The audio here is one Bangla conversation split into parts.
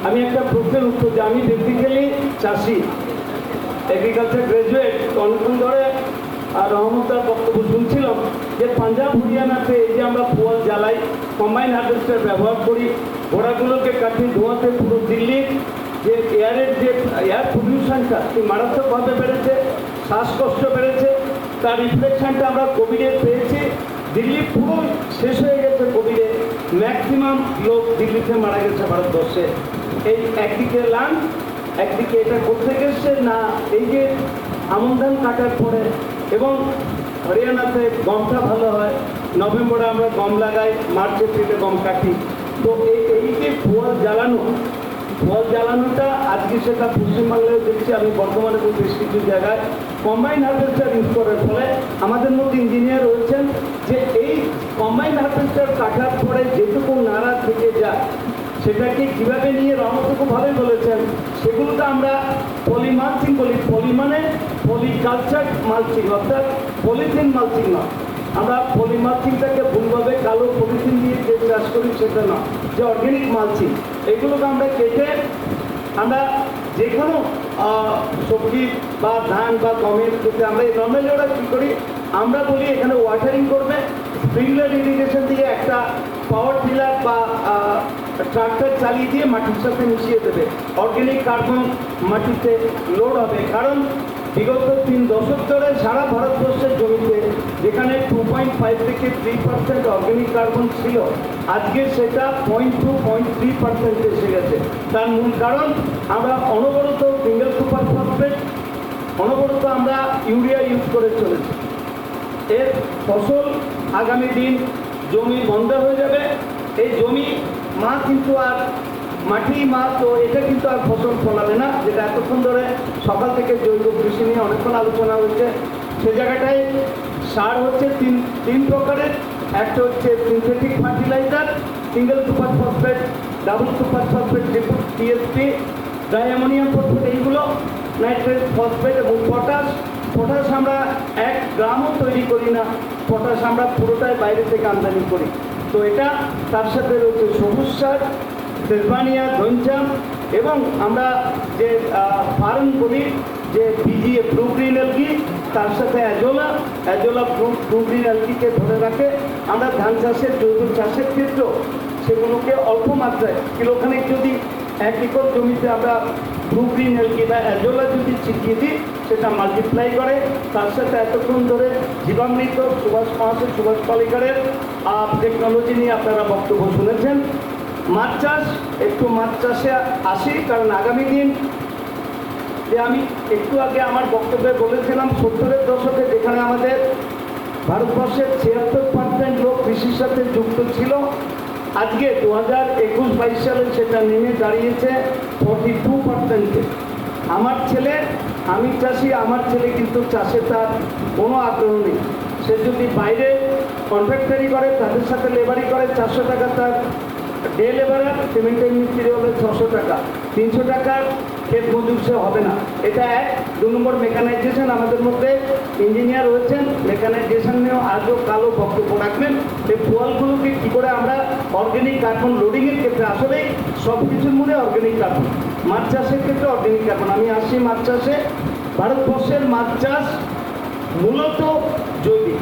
আমি একটা প্রশ্নের উত্তর যে আমি বেসিক্যালি চাষি, এগ্রিকালচার গ্রাজুয়েট। অনেকক্ষণ ধরে রহমতার বক্তব্য শুনছিলাম যে পাঞ্জাব হরিয়ানাতে এই যে আমরা ফুয়াল জ্বালাই, কম্বাইন হারভেস্টার ব্যবহার করি, ঘোড়াগুলোকে কাটি ধোঁয়াতে পুরো দিল্লির যে এয়ারের যে এয়ার পলিউশনটা মারাত্মকভাবে বেড়েছে, শ্বাসকষ্ট বেড়েছে, তার রিফ্লেকশনটা আমরা কোভিডে পেয়েছি। দিল্লি পুরো শেষ হয়ে গেছে কোভিডে, ম্যাক্সিমাম লোক দিল্লিতে মারা গেছে ভারতবর্ষে। এই একদিকে লান, একদিকে এটা করতে গেছে না, এই যে আমন ধান কাটার পরে এবং হরিয়ানাতে গমটা ভালো হয়, নভেম্বরে আমরা গম লাগাই, মার্চ এপ্রিলে গম কাটি। তো এই যে ফুয়াল জ্বালানোটা আজকে সেটা পশ্চিমবাংলায় দেখছি, আমি বর্তমানে বেশ কিছু জায়গায় কম্বাইন হারভেস্টার ইউজ করার ফলে আমাদের মধ্যে ইঞ্জিনিয়ার রয়েছেন যে এই কম্বাইন হারভেস্টার কাটার পরে যেটুকু নাড়া থেকে যায় সেটাকে কীভাবে নিয়ে রহমতটুকু ভালোই বলেছেন, সেগুলোকে আমরা পলিমালচিং বলি। পলি মানে পলিকালচার মালচিং, অর্থাৎ পলিথিন মালচিং না। আমরা পলিমালচিংটাকে ভুলভাবে কালো পলিথিন দিয়ে যে চাষ করি সেটা না, যে অর্গ্যানিক মালচিং, এগুলোকে আমরা কেটে আমরা যে কোনো সবজি বা ধান বা গমের ক্ষেত্রে আমরা এই নর্মালি ওরা কী করি, আমরা বলি এখানে ওয়াটারিং করবে, স্প্রিংলার ইরিগেশন দিয়ে একটা পাওয়ার টিলার বা ট্রাক্টর চালিয়ে দিয়ে মাটির সাথে মিশিয়ে দেবে, অর্গ্যানিক কার্বন মাটিতে লোড হবে। কারণ বিগত 3 দশক ধরে সারা ভারতবর্ষের জমিতে যেখানে 2.5 থেকে 3% অর্গ্যানিক কার্বন ছিল, আজকে সেটা 0.2-0.3% এসে গেছে। তার মূল কারণ আমরা অনবরত সিঙ্গেল সুপার ফসফেট, অনবরত আমরা ইউরিয়া ইউজ করে চলেছি। এর ফসল আগামী দিন জমি বন্ধ হয়ে যাবে। এই জমি মা কিন্তু আর মাটি মা, তো এটা কিন্তু আর ফসল ফলাবে না, যেটা এতক্ষণ ধরে সকাল থেকে জৈব কৃষি নিয়ে অনেকক্ষণ আলোচনা হচ্ছে। সে জায়গাটায় সার হচ্ছে তিন প্রকারের। একটা হচ্ছে synthetic fertiliser, single super phosphate, double super phosphate, TSP, diammonium phosphate, এইগুলো নাইট্রেট, ফসফেট এবং পটাশ। পটাশ আমরা 1 গ্রামও তৈরি করি না, পটাশ আমরা পুরোটাই বাইরে থেকে আমদানি করি। তো এটা তার সাথে রয়েছে সবুজ সার, সেলভানিয়া, ধনচাম, এবং আমরা যে ফার্ম বলি যে বিজিএ ব্লু গ্রিন অ্যালগি, তার সাথে অ্যাজোলা ব্লু গ্রিন অ্যালগিকে ধরে রাখে। আমরা ধান চাষের জৈব চাষের ক্ষেত্রেও সেগুলোকে অল্প মাত্রায় কিলোখানিক যদি 1 একর জমিতে আমরা ব্লু গ্রিন অ্যালগি বা অ্যাজোলা যদি ছিটিয়ে দিই, সেটা মাল্টিপ্লাই করে। তার সাথে এতক্ষণ ধরে জীবামৃত সুভাষ পালেকারের টেকনোলজি নিয়ে আপনারা বক্তব্য শুনেছেন। মাছ চাষ, একটু মাছ চাষে আসি, কারণ আগামী দিন যে আমি একটু আগে আমার বক্তব্যে বলেছিলাম 70-এর দশকে যেখানে আমাদের ভারতবর্ষের 76% লোক কৃষির সাথে যুক্ত ছিল, আজকে 2021-22 সালে সেটা নেমে দাঁড়িয়েছে 42%-এ। আমার ছেলে, আমি চাষি, আমার ছেলে কিন্তু চাষে তার কোনো আগ্রহ নেই। সে যদি বাইরে কন্ট্রাক্টারি করে, তাদের সাথে লেবারি করে, 400 টাকা তার ডে লেবারার, সিমেন্টের মিস্ত্রি হলে 600 টাকা, 300 টাকার ক্ষেত মজুর সে হবে না। এটা 1। 2 নম্বর মেকানাইজেশন, আমাদের মধ্যে ইঞ্জিনিয়ার রয়েছেন, মেকানাইজেশন নিয়েও আজও কালো বক্তব্য রাখবেন। এই ফলগুলোকে কী করে আমরা অর্গ্যানিক কার্বন লোডিংয়ের ক্ষেত্রে, আসলেই সব কিছুর মধ্যে অর্গ্যানিক কার্বন, মাছ চাষের ক্ষেত্রে অর্গ্যানিক কার্বন। আমি আসি মাছ চাষে। ভারতবর্ষের মাছ চাষ মূলত জৈবিক।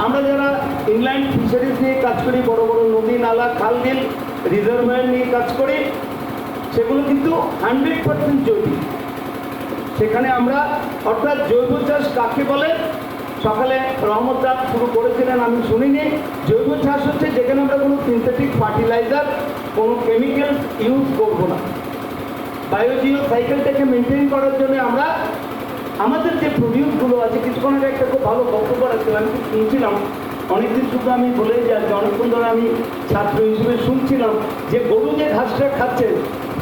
আমরা যারা ইনল্যান্ড ফিশারিজ নিয়ে কাজ করি, বড় বড় নদী, নালা, খাল, বিল, রিজার্ভার নিয়ে কাজ করি, সেগুলো কিন্তু 100% জৈবিক। সেখানে আমরা, অর্থাৎ জৈব চাষ কাকে বলে সকালে রহমতদা শুরু করেছিলেন, আমি শুনিনি। জৈব চাষ হচ্ছে যেখানে আমরা কোনো সিনথেটিক ফার্টিলাইজার, কোনো কেমিক্যাল ইউজ করব না। বায়োজিও সাইকেলটাকে মেনটেন করার জন্য আমরা আমাদের যে প্রডিউসগুলো আছে, কিছুক্ষণ আগে একটা খুব ভালো বক্তব্য রাখছিলাম, আমি শুনছিলাম, অনেকদিন শুধু আমি বলেই যাচ্ছি, অনেকক্ষণ ধরে আমি ছাত্র হিসেবে শুনছিলাম যে গরু যে ঘাসটা খাচ্ছে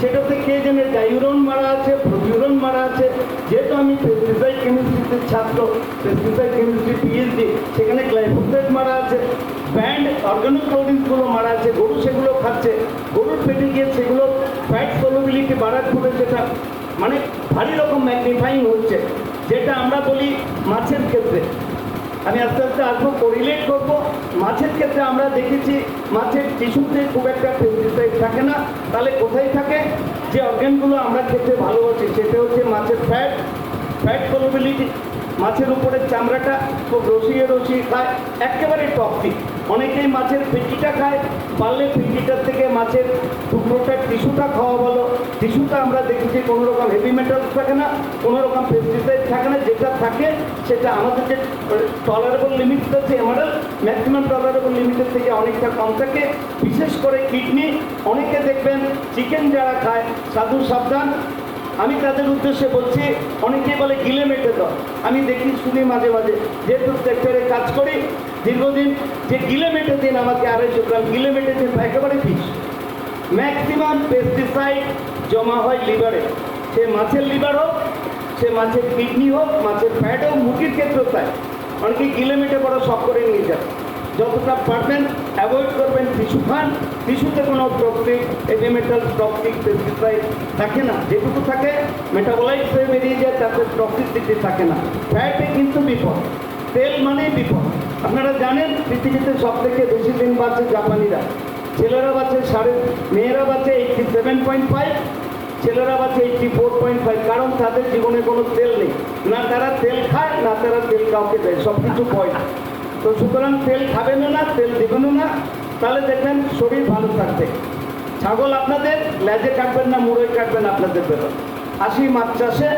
সেটাতে কে জানে ডাইউরন মারা আছে, প্রোটিউরন মারা আছে। যেহেতু আমি পেস্টিসাইড কেমিস্ট্রিতে ছাত্র, পেস্টিসাইড কেমিস্ট্রি পিএইচডি, সেখানে গ্লাইফোসেট মারা আছে, ব্যান্ড অর্গানোক্লোরিনসগুলো মারা আছে, গরু সেগুলো খাচ্ছে। গরুর পেটে গিয়ে সেগুলো ফ্যাট সলিবিলিটি বাড়ার ফলে যেটা মানে ভারী রকম ম্যাগনিফাইং হচ্ছে, যেটা আমরা বলি মাছের ক্ষেত্রে। আমি আস্তে আস্তে আসবো, কোরিলেট করবো। মাছের ক্ষেত্রে আমরা দেখেছি মাছের টিস্যুতে খুব একটা পেস্টিসাইড থাকে না, তাহলে কোথায় থাকে? যে অর্গানগুলো আমরা খেতে ভালোবাসি সেটা হচ্ছে মাছের ফ্যাট, ফ্যাট সলিবিলিটি, মাছের উপরের চামড়াটা খুব রসিয়ে রসিয়ে খায়, একেবারে টক্সিক। অনেকেই মাছের পেটিটা খায়, পারলে পেটিটার থেকে মাছের টুকরোটার টিস্যুটা খাওয়া ভালো। টিস্যুটা আমরা দেখেছি কোনো রকম হেভি মেটালস থাকে না, কোনো রকম পেস্টিসাইড থাকে না, যেটা থাকে সেটা আমাদের যে টলারেবল লিমিট আছে এমআরএল, ম্যাক্সিমাম টলারেবল লিমিটের থেকে অনেকটা কম থাকে। বিশেষ করে কিডনি, অনেকে দেখবেন চিকেন যারা খায় সাধু সাবধান, আমি তাদের উদ্দেশ্যে বলছি, অনেকেই বলে গিলে মেটে দাও, আমি দেখি শুনি মাঝে মাঝে, যেহেতু সেক্টরে কাজ করি দীর্ঘদিন, যে গিলে মেটে দিন আমাকে 250 গ্রাম, গিলে মেটে দিন একেবারে ফিস। ম্যাক্সিমাম পেস্টিসাইড জমা হয় লিভারে, সে মাছের লিভার হোক, সে মাছের কিডনি হোক, মাছের ফ্যাট হোক, মুরগির ক্ষেত্রেও তাই। অনেকে গিলে মেটে বড় শখ করে নিয়ে যায়। যতটা পারবেন অ্যাভয়েড করবেন টিস্যু খান। টিস্যুতে কোনো টক্সিক এলিমেন্টাল টক্সিক পেস্টিসাইড থাকে না, যেটুকু থাকে মেটাবোলাইট হয়ে বেরিয়ে যায়, তাতে টক্সিসিটি থাকে না। ফ্যাটে কিন্তু বিপদ, তেল মানেই বিপদ। আপনারা জানেন পৃথিবীতে সব থেকে বেশি দিন বাঁচে জাপানিরা, ছেলেরা বাঁচে মেয়েরা বাঁচে 87.5, ছেলেরা বাঁচে 84.5, কারণ তাদের জীবনে কোনো তেল নেই, না তারা তেল খায় না তারা তেল কাউকে দেয়, সব কিছু পয়সা। তো সুতরাং তেল খাবেনও না, তেল দেবেনও না, তাহলে দেখবেন শরীর ভালো থাকবে। ছাগল আপনাদের লেজে কাটবেন না, মুড়োয় কাটবেন আপনাদের বেতন। আসি মাছ চাষে,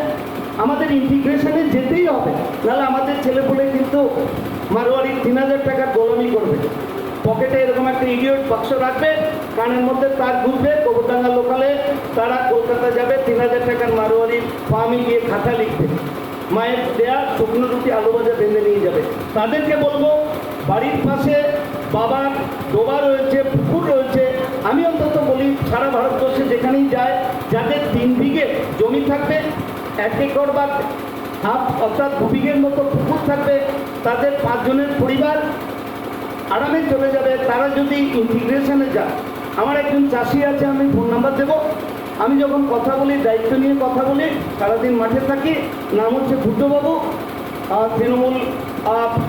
আমাদের ইন্টিগ্রেশনে যেতেই হবে, নাহলে আমাদের ছেলেপুলে কিন্তু মারোয়ারি 3000 টাকার গোলামি করবে। পকেটে এরকম একটা ইডিয়ট বাক্স রাখবে, কানের মধ্যে তার ঘুরবে, কবুরডাঙ্গা লোকালে তারা কলকাতা যাবে, 3000 টাকার মারোয়ারি ফার্মে গিয়ে খাতা লিখবে, মায়ের দেয়া শুকনো রুটি আলু ভাজা বেঁধে নিয়ে যাবে। তাদেরকে বলবো বাড়ির পাশে বাবার ডোবা রয়েছে, পুকুর রয়েছে। আমি অন্তত বলি সারা ভারতবর্ষে যেখানেই যায়, যাদের 3 বিঘে জমি থাকবে, 1 একর বা হাফ অর্থাৎ 2 বিঘের মতো পুকুর থাকবে, তাদের 5 জনের পরিবার আরামে চলে যাবে। তারা যদি ইন্টিগ্রেশনে যায়, আমার একজন চাষি আছে, আমি ফোন নাম্বার দেবো। আমি যখন কথা বলি, দায়িত্ব নিয়ে কথা বলি, সারাদিন মাঠে থাকি, নাম হচ্ছে বুদ্ধবাবু, তৃণমূল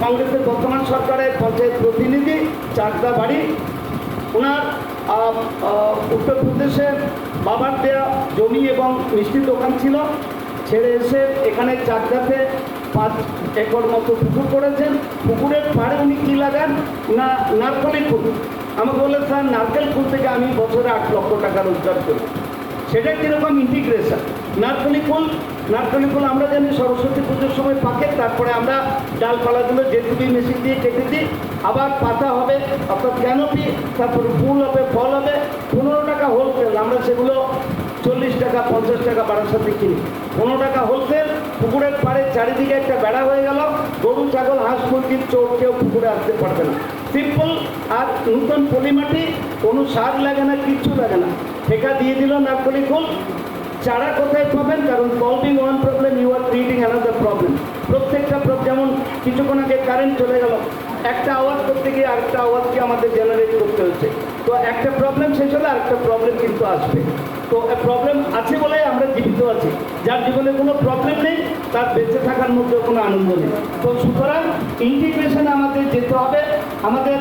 কংগ্রেসের বর্তমান সরকারের পঞ্চায়েত প্রতিনিধি, চাকদা বাড়ি। ওনার উত্তরপ্রদেশে বাবার দেয়া জমি এবং মিষ্টির দোকান ছিল, ছেড়ে এসে এখানে চাকদাতে 5 একর মতো পুকুর করেছেন। পুকুরের পাড়ে উনি কী লাগান না, নারকেল ফুল। আমাকে বলে স্যার নারকেল ফুল থেকে আমি বছরে 8 লক্ষ টাকা রোজগার করি। সেটা কীরকম ইন্টিগ্রেশন। নারকেলি ফুল আমরা জানি সরস্বতী পুজোর সময় পাকে, তারপরে আমরা ডালপালাগুলো জেসিবি মেশিন দিয়ে কেটে দিই, আবার পাতা হবে অর্থাৎ ক্যানোপি, তারপরে ফুল হবে, ফল হবে। 15 টাকা হোলসেল, আমরা সেগুলো 40 টাকা 50 টাকা বারাসাতে কিনি। 15 টাকা হোলসেল। পুকুরের পাড়ে চারিদিকে একটা বেড়া হয়ে গেল, গরু ছাগল হাঁস মুরগির চোর কেউ পুকুরে আসতে পারবে না। সিম্পল। আর নতুন পলিমাটি, কোনো সার লাগে না, কিচ্ছু লাগে না, ঠেকা দিয়ে দিল নারকেলি ফুল। চারা কোথায় পাবেন? কারণ solving one problem you are creating another problem. প্রত্যেকটা যেমন কিছুক্ষণ আগে কারেন্ট চলে গেল, একটা আওয়াজ করতে গিয়ে আরেকটা আওয়াজকে আমাদের জেনারেট করতে হচ্ছে। তো একটা প্রবলেম শেষ হলে আরেকটা প্রবলেম কিন্তু আসবে। তো প্রবলেম আছে বলেই আমরা জীবিত আছি। যার জীবনে কোনো প্রবলেম নেই, তার বেঁচে থাকার মধ্যে কোনো আনন্দ নেই। তো সুতরাং ইন্টিগ্রেশনে আমাদের যেতে হবে। আমাদের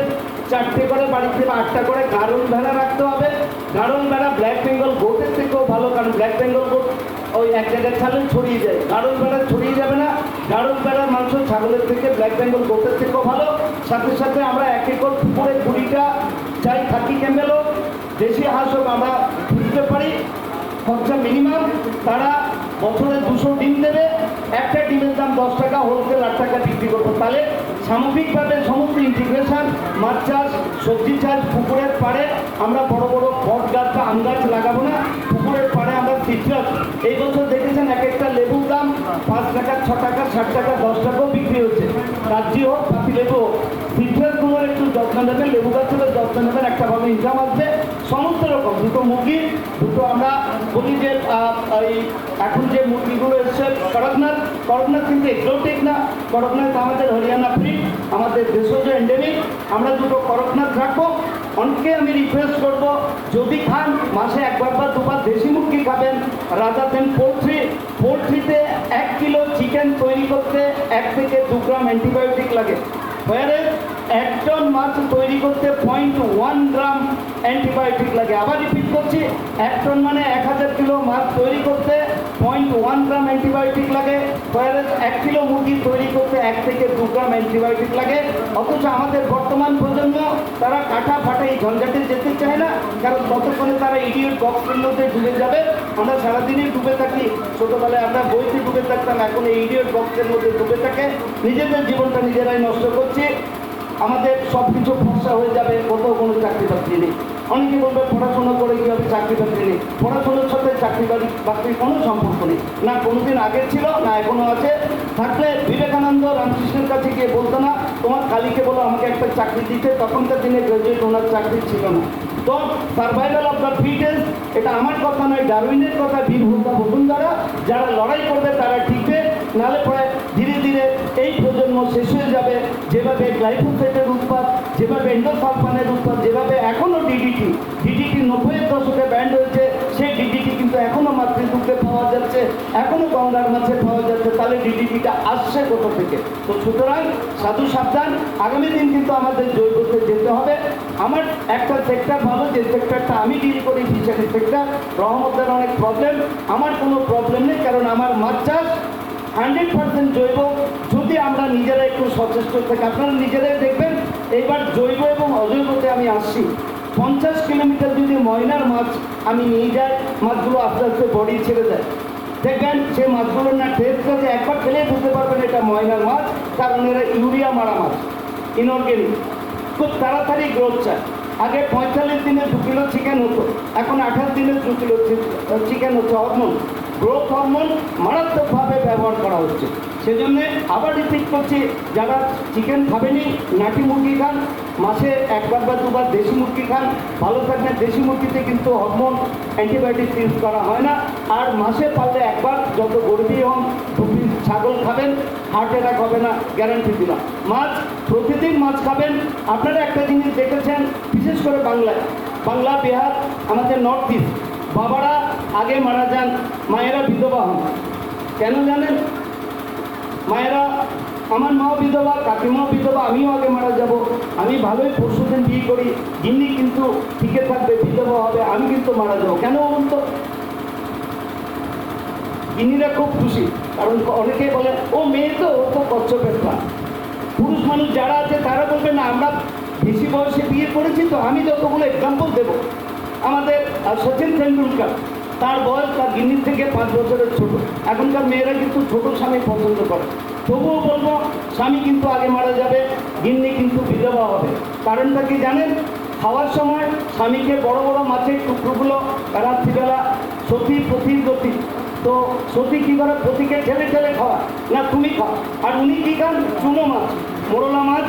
4টে করে বাড়িতে 8টা করে গাড়ল ভেড়া রাখতে হবে। গাড়ল ভেড়া ব্ল্যাক বেঙ্গল গোটের থেকেও ভালো, কারণ ব্ল্যাক বেঙ্গল গোট ওই এক জায়গায় ছাড়লে ছড়িয়ে যায়, গাড়ল ভেড়া ছড়িয়ে যাবে না। গাড়ল ভেড়ার মাংস ছাগলের থেকে ব্ল্যাক বেঙ্গল গোটের থেকেও ভালো। সাথে সাথে আমরা 1 একর পুকুরে 20টা চাই খাকি ক্যামেল হোক, দেশি হাঁস হোক, আমরা বুঝতে পারি খরচা মিনিমাম। তারা বছরে 200 ডিম দেবে, একটা ডিমের দাম 10 টাকা, হোলসেল 8 টাকা বিক্রি করবো। তাহলে সামগ্রিকভাবে সমস্ত ইন্টিগ্রেশন, মাছ চাষ, সবজি চাষ, পুকুরের পাড়ে আমরা বড় বড় বট গাছ বা আম গাছ লাগাবো না, পুকুরের পাড়ে আমরা সিট্রাস। এই বছর দেখেছেন এক একটা লেবুর দাম 5 টাকা, 6 টাকা, 60 টাকা, 10 টাকাও বিক্রি হচ্ছে। কাগজি হোক, পাতি লেবু হোক, সিট্রাসগুলোর একটু যত্ন নেবেন, লেবু গাছেরও যত্ন নেবেন, একটা ভাবে ইনকাম আসবে। সমস্ত রকম 2টো মুরগি, 2টো আমরা বলি যে এখন যে মুরগিগুলো এসছে করকনাথ কিন্তু এক্সোটিক না, করকনাথ আমাদের হরিয়ানা ফ্রি, আমাদের ভেষজ এন্ডেমিক। আমরা 2টো করকনাথ রাখবো। অনেকে আমি রিকোয়েস্ট করবো, যদি খান মাসে 1বার বা 2বার দেশি মুরগি খাবেন, রাদার দেন পোলট্রিতে 1 কিলো চিকেন তৈরি করতে 1 থেকে 2 গ্রাম অ্যান্টিবায়োটিক লাগে। হোয়ারেজ 1 টন মাছ তৈরি করতে 0.1 গ্রাম অ্যান্টিবায়োটিক লাগে। আবার রিপিট করছি, 1 টন মানে 1000 কিলো মাছ তৈরি করতে 0.1 গ্রাম অ্যান্টিবায়োটিক লাগে। হোয়ারেজ 1 কিলো মুরগি তৈরি করতে 1 থেকে 2 গ্রাম অ্যান্টিবায়োটিক লাগে। অথচ আমাদের বর্তমান প্রজন্ম তারা কাটা ফাটা এই ঝঞ্ঝাটে যেতে চায় না, কারণ ততক্ষণে তারা ইডিয়ট বক্সের মধ্যে ডুবে যাবে। আমরা সারাদিনই ডুবে থাকি, ছোটোবেলায় আমরা বইতে ডুবে থাকতাম, এখন এই ইডিয়ট বক্সের মধ্যে ডুবে থাকে, নিজেদের জীবনটা নিজেরাই নষ্ট করছি। আমাদের সব কিছু ফর্সা হয়ে যাবে, কোথাও কোনো চাকরি বাকরি নেই। অনেকে বলবে পড়াশোনা করে কী হবে, চাকরি বাকরি নেই। পড়াশোনার সাথে চাকরি বাকরির কোনো সম্পর্ক নেই, না কোনোদিন আগে ছিল না এখনও আছে। থাকলে বিবেকানন্দ রামকৃষ্ণের কাছে গিয়ে বলতো না তোমার কালীকে বলো আমাকে একটা চাকরি দিতে, তখনকার দিনে গ্রাজুয়েট ওনার চাকরি ছিল না। তো সার্ভাইভাল অফ দ্য ফিটেস্ট, এটা আমার কথা নয়, ডারউইনের কথা। বীরভূতা বসুন্ধরা যারা লড়াই করবে তারা টিকবে, নাহলে পরে ধীরে ধীরে এই প্রজন্ম শেষ হয়ে যাবে। যেভাবে গ্লাইফোসেটের উৎপাদ, যেভাবে এন্ডোসালফানের উৎপাদ, যেভাবে এখনও ডিডিটি 90-এর দশকে ব্যান্ড হয়েছে, সেই ডিডিটি কিন্তু এখনও মাতৃদুগ্ধে পাওয়া যাচ্ছে, এখনও গঙ্গার মাছে পাওয়া যাচ্ছে। তাহলে ডিডিটিটা আসছে কোথা থেকে? তো সুতরাং সাধু সাবধান, আগামী দিন কিন্তু আমাদের জৈবতে যেতে হবে। আমার একটা সেক্টর ভালো, যে সেক্টরটা আমি ডিল করি ফিশারি সেক্টর। রহমতের অনেক প্রবলেম, আমার কোনো প্রবলেম নেই, কারণ আমার মাছ চাষ 100% জৈব। যদি আমরা নিজেরা একটু সচেষ্ট থাকি, আপনারা নিজেরাই দেখবেন। এইবার জৈব এবং অজৈবতে আমি আসছি। 50 কিলোমিটার যদি ময়নার মাছ আমি নিয়ে যাই, মাছগুলো আস্তে আস্তে বডি ছেড়ে দেয়। দেখবেন সেই মাছগুলোর না টেস্ট আছে, একবার খেলেই বুঝতে পারবেন এটা ময়নার মাছ, কারণ এরা ইউরিয়া মারা মাছ, ইনঅর্গ্যানিক। খুব তাড়াতাড়ি গ্রোথ চায়। আগে 45 দিনে 2 কিলো চিকেন হতো, এখন 28 দিনে 2 কিলো চিকেন হচ্ছে। হরমোন, গ্রোথ হরমোন মারাত্মকভাবে ব্যবহার করা হচ্ছে। সেজন্য আবার রিপিট করছি, যারা চিকেন খাবেনি নাটি মুরগি খান, মাসে 1বার বা 2বার দেশি মুরগি খান, ভালো থাকবেন। দেশি মুরগিতে কিন্তু হরমোন অ্যান্টিবায়োটিক ইউজ করা হয় না। আর মাসে পারলে 1বার, যত গরিবই হন, 2 পিস ছাগল খাবেন, হার্ট অ্যাটাক হবে না, গ্যারান্টি দিলাম। মাছ, প্রতিদিন মাছ খাবেন। আপনারা একটা জিনিস দেখেছেন, বিশেষ করে বাংলা, বিহার, আমাদের নর্থ ইস্ট, বাবারা আগে মারা যান, মায়েরা বিধবা হন। কেন জানেন? মায়েরা, আমার মাও বিধবা, কাকিমাও বিধবা, আমিও আগে মারা যাব। আমি ভালোই পরশুদিন বিয়ে করি, গিন্নি কিন্তু টিকে থাকবে, বিধবা হবে, আমি কিন্তু মারা যাবো। কেন বলুন তো? গিন্নিরা খুব খুশি, কারণ অনেকেই বলে ও মেয়ে তো, ও তো কচ্ছপের পা। পুরুষ মানুষ যারা আছে তারা বলবে না আমরা বেশি বয়সে বিয়ে করেছি তো। আমি যতগুলো এক্সাম্পল দেব, আমাদের সচিন তেন্ডুলকার, তার বয়স তার গিন্নির থেকে 5 বছরের ছোট। এখনকার মেয়েরা কিন্তু ছোট স্বামী পছন্দ করে। তবুও বলবো স্বামী কিন্তু আগে মারা যাবে, গিন্নি কিন্তু বিধবা হবে। কারণটা কি জানেন? খাওয়ার সময় স্বামীকে বড় বড় মাছের টুকরোগুলো রাত্রিবেলা সতী পতির গতি, তো সতী কী করে? পতিকে ঠেলে ঠেলে খাওয়া, না তুমি খাও। আর উনি কী খান? চুনো মাছ, মোরলা মাছ,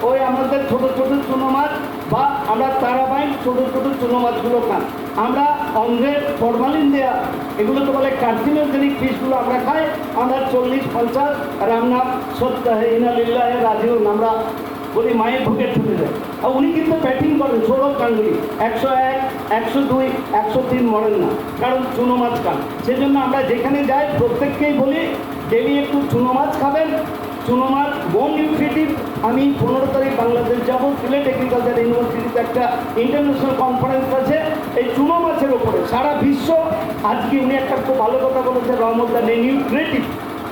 ওই আমাদের ছোট ছোট চুনো মাছ, বা আমরা তারাবাইন ছোট ছোট চুনো মাছগুলো খান। আমরা অন্ধ্রের ফরমালিন দেয়া, এগুলো তো বলে কার্সিনোজেনিক ফিশগুলো আমরা খাই। আমরা 40-50 রামনাম সত্য হে ইনালিল্লাহ রাজিউন আমরা বলি, মায়ের ভোগে ছুটে যায়। আর উনি কিন্তু ব্যাটিং করেন, সৌরভ গাঙ্গুলি 101, 102, 103 মরেন না, কারণ চুনো মাছ খান। সেজন্য আমরা যেখানে যাই প্রত্যেককেই বলি ডেলি একটু চুনো মাছ খাবেন। চুনো মাছ বোন নিউট্রিটিভ। আমি 15 তারিখ বাংলাদেশ যাব, সিলেট এগ্রিকালচার ইউনিভার্সিটিতে একটা ইন্টারন্যাশনাল কনফারেন্স আছে এই চুনো মাছের ওপরে, সারা বিশ্ব। আজকে উনি একটা খুব ভালো কথা বলেছে, রহমতদা, নিউট্রিটিভ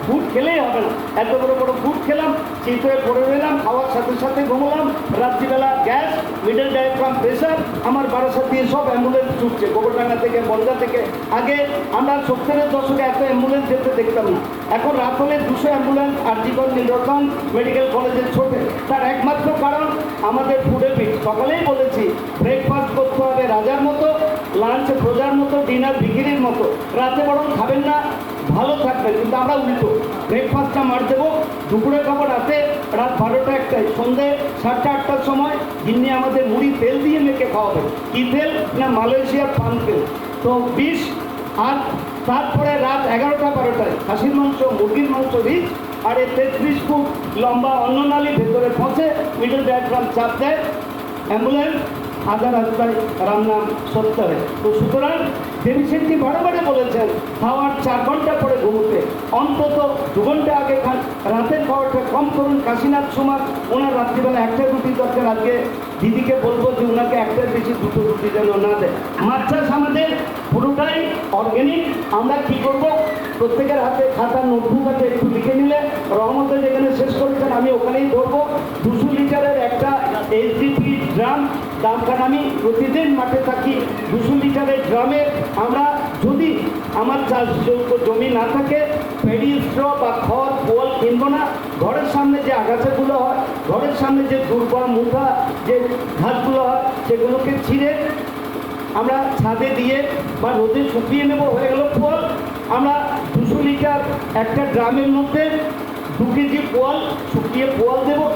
ফুড খেলেই হবে না। এত বড় বড় ফুড খেলাম, শীত হয়ে পড়ে রইলাম, খাওয়ার সাথে সাথে ঘুমলাম, রাত্রিবেলা গ্যাস, মিডল ডায়াফ্রাম প্রেশার, আমার বারাসাত দিয়ে সব অ্যাম্বুলেন্স ছুটছে, গোবরডাঙ্গা থেকে, বনগা থেকে। আগে আমরা 70-এর দশকে এত অ্যাম্বুলেন্স যেতে দেখতাম না। এখন রাত হলে 200 অ্যাম্বুলেন্স আরজিকর নীলরতন মেডিকেল কলেজের ছোটে। তার একমাত্র কারণ আমাদের ফুডের বিট। সকালেই বলেছি ব্রেকফাস্ট করতে হবে রাজার মতো, লাঞ্চ প্রজার মতো, ডিনার বিক্রির মতো। রাতে বরং খাবেন না, ভালো থাকবেন। কিন্তু আমরা উল্টো, ব্রেকফাস্টটা মার দেবো, দুপুরে খাবো রাতে, রাত 12টা-1টায়, সন্ধ্যে 7টা-8টার সময় গিন্নি আমাদের মুড়ি তেল দিয়ে মেখে খাওয়াবে। কী তেল? না মালয়েশিয়ার পাম তেল। তো 20, আর তারপরে রাত 11টা-12টায় খাসির মাংস, মুরগির মাংস রিচ, আর এর 33 ফুট লম্বা অন্ননালী ভেতরে পৌঁছে, মিডল ডায়াফ্রাম চাপ দেয়, অ্যাম্বুলেন্স আধা রাস্তায় রামনাম সত্য হয়। তো সুতরাং দেবীশেঠজি বারে বারে বলেছেন খাওয়ার 4 ঘন্টা পরে ঘুমোতে, অন্তত 2 ঘন্টা আগে খান, রাতের খাওয়াটা কম করুন। কাশীনাথ সুমার ওনার রাত্রিবেলা একটা রুটি দরকার, আজকে দিদিকে বলবো যে ওনাকে একটার বেশি 2টো রুটি যেন না দেয়। মাছ চাষ আমাদের পুরোটাই অর্গ্যানিক। আমরা কি করব, প্রত্যেকের হাতে খাতা নোটবুক আছে, একটু লিখে নিলে রহমতে যেখানে শেষ করেছেন আমি ওখানেই ধরবো। 200 লিটারের একটা এইচডিপি ড্রাম, তার কারণ আমি প্রতিদিন মাঠে থাকি। 200 লিটারের ড্রামে আমরা যদি আমার চাষযোগ্য জমি না থাকে, পেডি স্ট্র বা খড় পোয়াল কিনবো না। ঘরের সামনে যে আগাছাগুলো হয়, ঘরের সামনে যে দুর্বা মুঠা যে ঘাসগুলো হয়, সেগুলোকে ছিঁড়ে আমরা ছাদে দিয়ে বা রোদে শুকিয়ে নেব, হয়ে গেল পোয়াল। আমরা 200 লিটার একটা ড্রামের মধ্যে 2 কেজি পোয়াল, শুকিয়ে পোয়াল দেবো,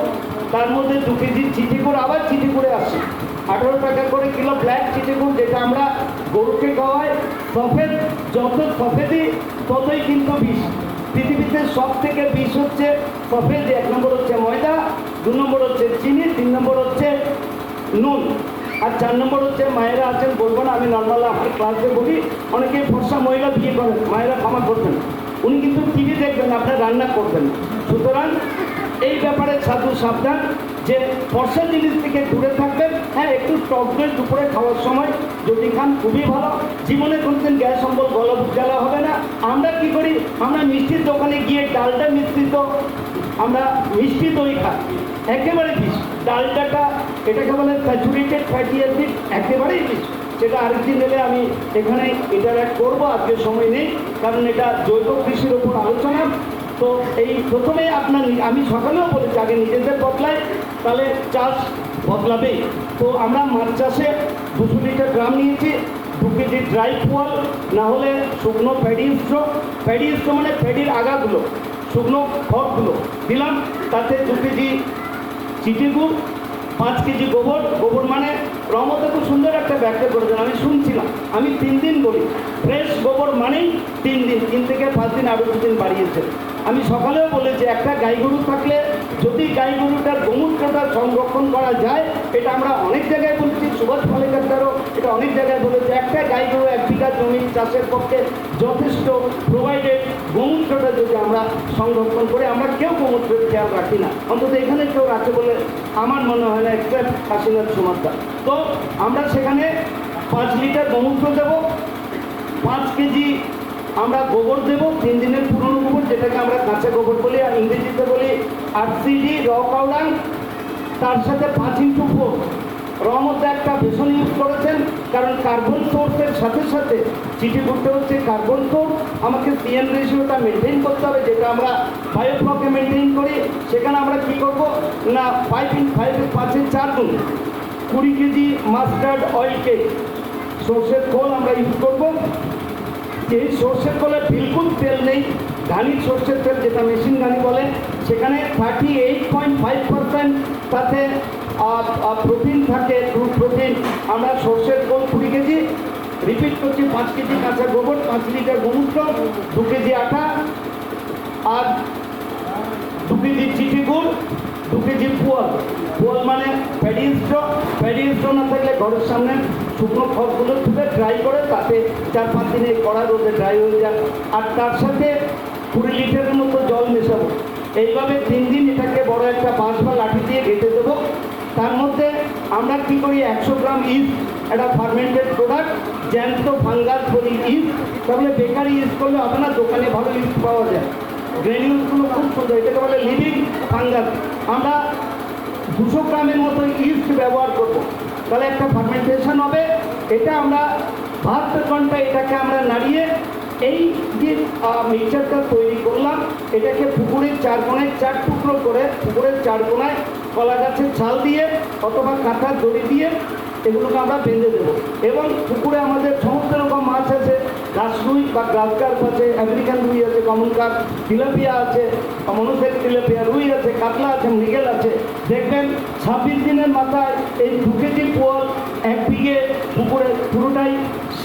তার মধ্যে 2 কেজি চিটিগুড়, আবার চিটিগুড়ে আসে 18 টাকা করে কিলো ব্ল্যাক চিটিগুড়, যেটা আমরা গরুকে খাওয়াই। সফেদ, যত সফেদি ততই কিন্তু বিষ। পৃথিবীতে সব থেকে বিষ হচ্ছে সফেদ। 1 নম্বর হচ্ছে ময়দা, 2 নম্বর হচ্ছে চিনি, 3 নম্বর হচ্ছে নুন, আর 4 নম্বর হচ্ছে মায়েরা আছেন, বলবো না, আমি নর্মাল আমার ক্লাসে বলি, অনেকে ফর্সা মহিলা বিয়ে করেন, মায়েরা ক্ষমা করবেন, উনি কিন্তু টিভি দেখবেন, আপনার রান্না করবেন। সুতরাং এই ব্যাপারে সাধু সাবধান যে ফর্সা জিনিস থেকে দূরে থাকবেন। হ্যাঁ, একটু টক দই দুপুরে খাওয়ার সময় যদি খান খুবই ভালো। জীবনে কোনদিন গ্যাস অম্বল গলা জ্বালা হবে না। আমরা কি করি, আমরা মিষ্টির দোকানে গিয়ে ডালটা মিশ্রিত আমরা মিষ্টি দই খাই, একেবারে বিষ। ডালটাটা এটাকে বলে স্যাচুরেটেড ফ্যাটি অ্যাসিড, একেবারেই বিষ। সেটা আরেকদিন এলে আমি এখানে ইন্টারঅ্যাক্ট করবো, আজকে সময় নেই, কারণ এটা জৈব কৃষির ওপর আলোচনা। তো এই প্রথমে আমি সকালেও বলেছি, আগে নিজেদের বদলায়, তাহলে চাষ বদলাবেই। তো আমরা মাছ চাষে 200 লিটার ড্রাম নিয়েছি, 2 কেজি ড্রাই পোয়াল, না হলে শুকনো প্যাডি স্ট্র। প্যাডি স্ট্র মানে প্যাডির আগাগুলো, শুকনো খড়গুলো দিলাম, তাতে 2 কেজি চিটিগুড়, 5 কেজি গোবর। গোবর মানে রহমতে খুব সুন্দর একটা ব্যাখ্যা করেছেন, আমি শুনছিলাম। আমি 3 দিন বলি, ফ্রেশ গোবর মানেই 3 দিন, 3 থেকে 5 দিন, আরও 2 দিন বাড়িয়েছে। আমি সকালেও বলেছি, একটা গাই গরু থাকলে যদি গাই গরুটার গোমূত্রটা সংরক্ষণ করা যায়, এটা আমরা অনেক জায়গায় বলেছি, সুভাষ পালেকারও এটা অনেক জায়গায় বলেছে, একটা গাই গরু 1 বিঘা জমি চাষের পক্ষে যথেষ্ট, প্রোভাইডেড গোমূত্রটা যদি আমরা সংরক্ষণ করে। আমরা কেউ গোমূত্রের খেয়াল রাখি না, অন্তত এখানে কেউ রাখে বলে আমার মনে হয় না, এক্সেপ্ট কাশীনাথ সুমারদা। তো আমরা সেখানে 5 লিটার গোমূত্র দেবো, 5 কেজি আমরা গোবর দেব, 3 দিনের পুরনো গোবর, যেটাকে আমরা কাঁচা গোবর বলি, আর ইংরেজিতে বলি আরসিডি, র পাউডার। তার সাথে 5x4 রহমতে একটা ভীষণ ইউজ করেছেন, কারণ কার্বন সোর্সের সাথে সাথে চিঠি করতে হচ্ছে কার্বন সোর্স। আমাকে সিএন রেশিওটা মেনটেন করতে হবে, যেটা আমরা বায়োফ্লকে মেনটেন করি। সেখানে আমরা কী করবো না, 5 × 4 গুণ 20 কেজি মাস্টার্ড অয়েল কেক, সর্ষের খোল আমরা ইউজ করবো। এই সর্ষের খোলে বিলকুল তেল নেই, ঘানির সর্ষের তেল, যেটা মেশিন ঘানি বলে, সেখানে 38.5% তাতে প্রোটিন থাকে, ফ্রুট প্রোটিন। আমরা সর্ষের খোল 20 কেজি, রিপিট করছি, 5 কেজি কাঁচা গোবর, 5 লিটার গোমূত্র, 2 কেজি আটা, আর 2 কেজি চিটিগুড়, 2 কেজি পোয়াল। পোয়াল মানে প্যাডি স্ট্র। প্যাডি স্ট্র না থাকলে ঘরের সামনে শুকনো খড়গুলো তুলে ড্রাই করে, তাতে 4-5 দিনে কড়া রোদে ড্রাই হয়ে যায়। আর তার সাথে 20 লিটারের মতো জল মেশাবো। এইভাবে 3 দিন এটাকে বড় একটা বাঁশ বা লাঠি দিয়ে ঘেঁটে দেবো। তার মধ্যে আমরা কী করি, 100 গ্রাম ইস্ট, একটা ফার্মেন্টেড প্রোডাক্ট, জ্যান্ত ফাঙ্গাস বলি ইস্ট। তাহলে বেকারি ইউজ করলে হবে না, দোকানে ভালো ইস্ট পাওয়া যায়, গ্রেনিউলসগুলো খুব সুন্দর, এটাকে বলে লিভিং ফাঙ্গাস। আমরা 200 গ্রামের মতো ইস্ট ব্যবহার করব, তাহলে একটা ফার্মেন্টেশন হবে। এটা আমরা 72 ঘন্টা এটাকে আমরা নাড়িয়ে এই যে মিক্সচারটা তৈরি করলাম, এটাকে পুকুরের 4 কোণায় 4 টুকরো করে, পুকুরের 4 কোণায় কলা গাছের ছাল দিয়ে অথবা কাঁথার দড়ি দিয়ে এগুলোকে আমরা বেঁধে দেবো। এবং পুকুরে আমাদের সমস্ত রকম মাছ আছে, ঘাস রুই বা গ্রাস কার্প আছে, আমেরিকান রুই আছে, কমন কার্প, তিলাপিয়া আছে, মনোসেক তিলাপিয়া, রুই আছে, কাতলা আছে, মৃগেল আছে। দেখবেন 26 দিনের মাথায় এই 2 কেজি পোয়াল 1 বিঘে পুকুরে পুরোটাই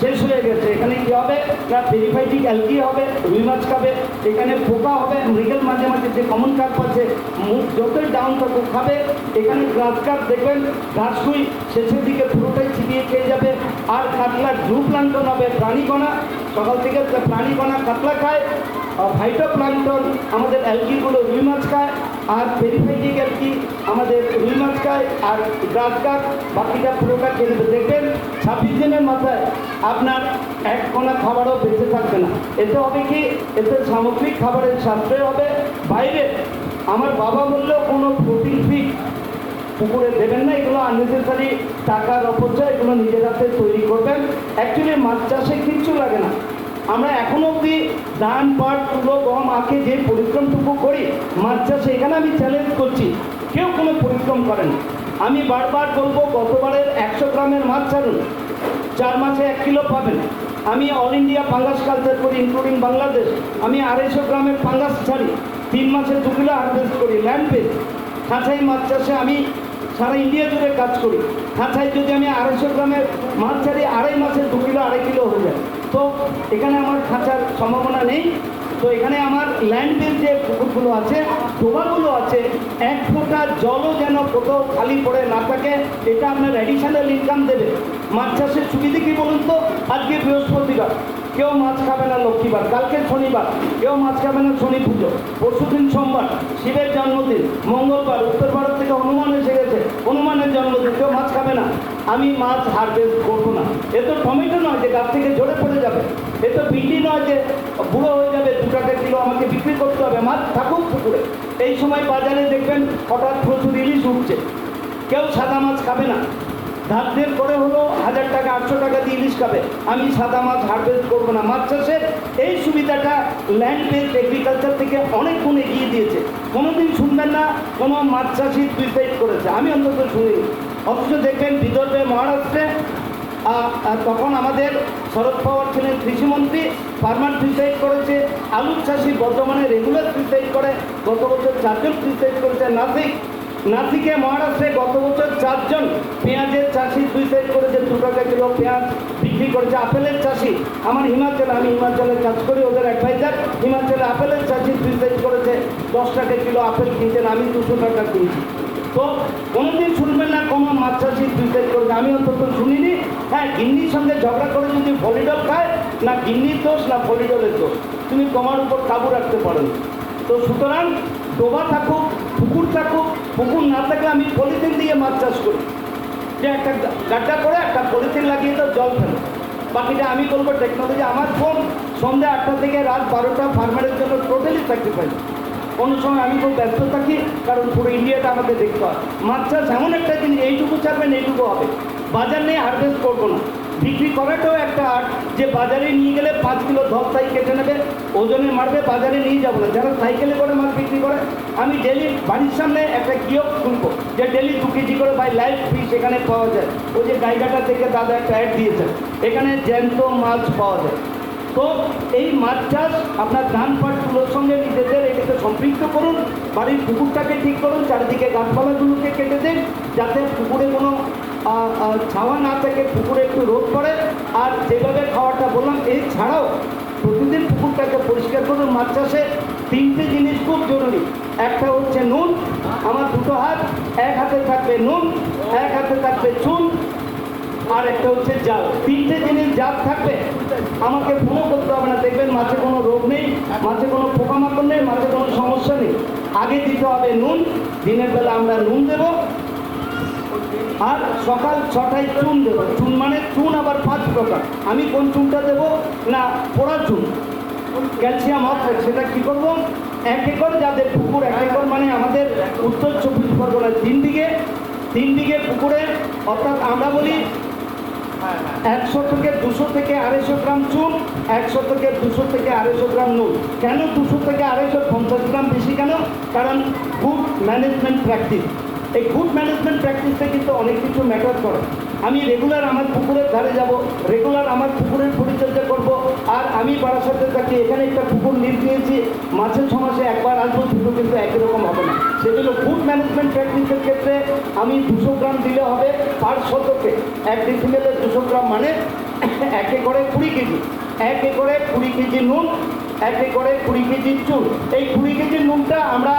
শেষ হয়ে গেছে। এখানে কি হবে না ভেরিফাইটিক অ্যালগি হবে, রুই মাছ খাবে, এখানে পোকা হবে, মৃগেল মাঝে মাঝে যে কমন কার্প আছে মুখ যতই ডাউন থাকুক খাবে। এখানে গ্রাস কার্প দেখবেন ঘাসগুই শেষের দিকে পুরোটাই চিবিয়ে খেয়ে যাবে। আর কাতলা জু প্লান্টন হবে, প্রাণীকণা সকাল থেকে প্রাণীকণা কাতলা খায়, ফাইটো প্লান্টন আমাদের অ্যালগিগুলো রুই মাছ খায়, আর ভেরিফাইটিক অ্যালগি আমাদের রুই মাছ খায়, আর গ্রাস কার্প বাকিটা পুরোটা খেয়ে নেবে। দেখবেন 26 দিনের মাথায় আপনার এক কোনা খাবারও বেঁচে থাকবে না। এতে হবে কি, এতে সামগ্রিক খাবারের সাশ্রয় হবে। বাইরে আমার বাবা বললেও কোনো প্রোটিন ফিড পুকুরে দেবেন না, এগুলো আননেসেসারি টাকার অপচয়, এগুলো নিজের হাতে তৈরি করবেন। অ্যাকচুয়ালি মাছ চাষে কিচ্ছু লাগে না। আমরা এখনো অবধি ধান, পাট, তুলো, গম, আখে যে পরিশ্রমটুকু করি মাছ চাষে, এখানে আমি চ্যালেঞ্জ করছি কেউ কোনো পরিশ্রম করেন। আমি বারবার বলবো গতবারের 100 গ্রামের মাছ ছাড়ুন, 4 মাসে 1 কিলো পাবেন। আমি অল ইন্ডিয়া পাঙ্গাস কালচার করি ইনক্লুডিং বাংলাদেশ, আমি 250 গ্রামের পাঙ্গাস ছাড়ি, 3 মাসে 2 কিলো হারভেস্ট করি। ল্যান্ড বেস খাঁচাই মাছ চাষে আমি সারা ইন্ডিয়া জুড়ে কাজ করি। খাঁচায় যদি আমি 250 গ্রামের মাছ ছাড়ি, 2.5 মাসে 2 কিলো 2.5 কিলো হয়ে যায়। তো এখানে আমার খাঁচার সম্ভাবনা নেই। তো এখানে আমার ল্যান্ড বেস যে পুকুরগুলো আছে, ডোবাগুলো আছে, 1 ফোঁটা জলও যেন কোথাও খালি পড়ে না থাকে, এটা আপনার অ্যাডিশনাল ইনকাম দেবে। মাছ চাষের সুবিধে কী বলুন তো, আজকে বৃহস্পতিবার কেউ মাছ খাবে না, লক্ষ্মীবার, কালকে শনিবার কেউ মাছ খাবে না, শনি পুজো, পরশুদিন সোমবার শিবের জন্মদিন, মঙ্গলবার উত্তর ভারত থেকে হনুমান এসে গেছে, হনুমানের জন্মদিন, কেউ মাছ খাবে না। আমি মাছ হারভেস্ট করবো না। এ তো টমেটো নয় যে গাছ থেকে ঝরে পড়ে যাবে, এ তো ভিন্ডি নয় যে বুড়ো হয়ে যাবে, 2 টাকা কিলো আমাকে বিক্রি করতে হবে। মাছ থাকুক পুকুরে। এই সময় বাজারে দেখবেন হঠাৎ প্রচুর ইলিশ উঠছে, কেউ সাদা মাছ খাবে না। ধারদের করে হলো 1000 টাকা 800 টাকা দিয়ে ইলিশ খাবে। আমি সাদা মাছ হারভেস্ট করবো না। মাছ চাষের এই সুবিধাটা ল্যান্ড বেসড এগ্রিকালচার থেকে অনেক গুণ এগিয়ে দিয়েছে। কোনোদিন শুনবেন না কোনো মাছ চাষি সুইসাইড করেছে, আমি অন্তত শুনিনি। অথচ দেখবেন বিদর্ভে, মহারাষ্ট্রে তখন আমাদের শরদ পাওয়ার ছিলেন কৃষিমন্ত্রী, ফার্মার সুইসাইড করেছে। আলুর চাষি বর্ধমানে রেগুলার সুইসাইড করে, গত বছর 4 জন সুইসাইড করেছে। নাসিকে মহারাষ্ট্রে গত বছর 4 জন পেঁয়াজের চাষি সুইসাইড করেছে, 2 টাকা কিলো পেঁয়াজ বিক্রি করেছে। আপেলের চাষি আমার হিমাচলে, আমি হিমাচলে কাজ করি, ওদের অ্যাডভাইজার, হিমাচলে আপেলের চাষি সুইসাইড করেছে, 10 টাকা কিলো আপেল কিনছেন, আমি 200 টাকা কিনছি। তো কোনোদিন শুনবেন না কোনো মাছ চাষি সুইসাইড করেছে, আমি অন্তত শুনিনি। হ্যাঁ, গিন্নির সঙ্গে ঝগড়া করে যদি ফলিডল খায়, না গিন্নির দোষ না ফলিডলের দোষ, তুমি তোমার উপর কাবু রাখতে পারো। তো সুতরাং ডোবা থাকুক, পুকুর থাকুক, পুকুর না থাকলে আমি পলিথিন দিয়ে মাছ চাষ করি, যে একটা গাড্ডা করে একটা পলিথিন লাগিয়ে তো জল ফেলো। বাকিটা আমি বলবো টেকনোলজি। আমার ফোন সন্ধ্যে 8টা থেকে রাত 12টা ফার্মারের জন্য টোটালি স্যাক্রিফাইস। কোনো সময় আমি খুব ব্যস্ত থাকি, কারণ পুরো ইন্ডিয়াটা আমাকে দেখতে হয়। মাছ চাষ এমন একটা জিনিস, এইটুকু ছাড়বেন এইটুকু হবে। বাজার নিয়ে হারভেস্ট করবো না। বিক্রি করাটাও একটা আর্ট, যে বাজারে নিয়ে গেলে 5 কিলো ধপতাই কেটে নেবে, ওজনে মারবে, বাজারে নিয়ে যাবো না। যারা সাইকেলে করে মাছ বিক্রি করে, আমি ডেলি বাড়ির সামনে একটা কিয়স্ক খুলবো, যে ডেলি 2 কেজি করে বাই লাইভ ফিশ এখানে পাওয়া যায়। ওই যে গাইঘাটা থেকে দাদা একটা অ্যাড দিয়েছেন, এখানে জ্যান্ত মাছ পাওয়া যায়। তো এই মাছ চাষ আপনার ধান পাটগুলোর সঙ্গে নিজেদের এটাকে সম্পৃক্ত করুন, বাড়ির পুকুরটাকে ঠিক করুন, চারিদিকে গাছপালাগুলোকে কেটে দিন, যাতে পুকুরে কোনো ছাওয়া না থাকে, পুকুরে একটু রোদ পড়ে। আর যেভাবে খাওয়াটা বললাম, এই ছাড়াও প্রতিদিন পুকুরটাকে পরিষ্কার করুন। মাছ চাষে 3টে জিনিস খুব জরুরি। একটা হচ্ছে নুন, আমার 2টো হাত, এক হাতে থাকবে নুন, এক হাতে থাকবে চুন, আর একটা হচ্ছে জাল। 3টে জিনিস জাল থাকবে, আমাকে ফোনও করতে হবে না। দেখবেন মাছে কোনো রোগ নেই, মাছে কোনো পোকামাকড় নেই, মাছে কোনো সমস্যা নেই। আগে দিতে হবে নুন, দিনের বেলা আমরা নুন দেব, আর সকাল 6টায় চুন দেবো। চুন মানে চুন আবার 5 প্রকার। আমি কোন চুনটা দেবো না, পোড়া চুন, ক্যালসিয়াম অক্সাইড। সেটা কী করবো, 1 একর যাদের পুকুর, 1 একর মানে আমাদের উত্তর 24 পরগনায় 3 বিঘে পুকুরে, অর্থাৎ আমরা বলি 100 থেকে 200 থেকে 250 গ্রাম চুন, 100 থেকে 200 থেকে 250 গ্রাম নুন। কেন 200 থেকে 250 গ্রাম বেশি কেন? কারণ গুড ম্যানেজমেন্ট প্র্যাকটিস। এই গুড ম্যানেজমেন্ট প্র্যাকটিসে কিন্তু অনেক কিছু ম্যাটার করে। আমি রেগুলার আমার পুকুরের ধারে যাব, রেগুলার আমার পুকুরের পরিচর্যা করব। আর আমি বারাসাতে থাকি, এখানে একটা পুকুর লিজ নিয়েছি, মাসে 6 মাসে একবার আসবো, দুটো কিন্তু একই রকম হবে না। সেজন্য গুড ম্যানেজমেন্ট প্র্যাকটিসের ক্ষেত্রে আমি 200 গ্রাম দিলে হবে পার শতকে। 1 ডেসিমেলে 200 গ্রাম মানে 1 একরে 20 কেজি, 1 একরে 20 কেজি নুন, 1 একরে 20 কেজি চুন। এই 20 কেজি নুনটা আমরা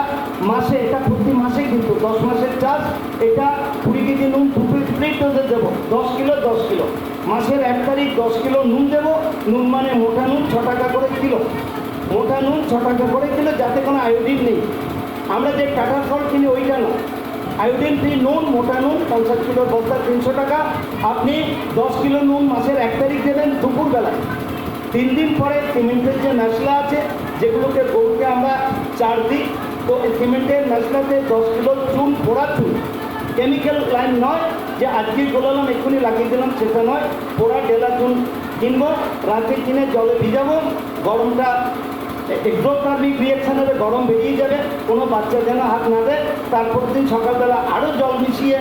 মাসে, এটা প্রতি মাসে কিন্তু 10 মাসের চাষ, এটা 20 কেজি নুন দুটো স্প্লিট ডোজে দেবো, 10 কিলো 10 কিলো। মাসের 1 তারিখ 10 কিলো নুন দেবো। নুন মানে মোটা নুন 6 টাকা করে কিলো, মোটা নুন 6 টাকা করে কিলো, যাতে কোনো আয়োডিন নেই। আমরা যে টাটা সল্ট কিনি ওইটা না, আয়োডিন ফ্রি নুন, মোটা নুন 50 কিলোর বস্তা 300 টাকা। আপনি 10 কিলো নুন মাসের 1 তারিখ দেবেন দুপুরবেলায়। 3 দিন পরে সিমেন্টের যে মশলা আছে, যেগুলোকে গরুকে আমরা চার দিই, তো এই সিমেন্টের মশলাতে 10 কিলো চুন, পোড়া চুন, কেমিক্যাল লাইন নয় যে আজকে গোলালাম এক্ষুনি লাগিয়ে দিলাম, সেটা নয়। পোড়া ডেলা চুন কিনবো, রাতে কিনে জলে ভিজাবো, গরমটা এক্সোথার্মিক রিয়াকশান হবে, গরম বেরিয়ে যাবে, কোনো বাচ্চা যেন হাত না দেয়। তারপর দিন সকালবেলা আরও জল মিশিয়ে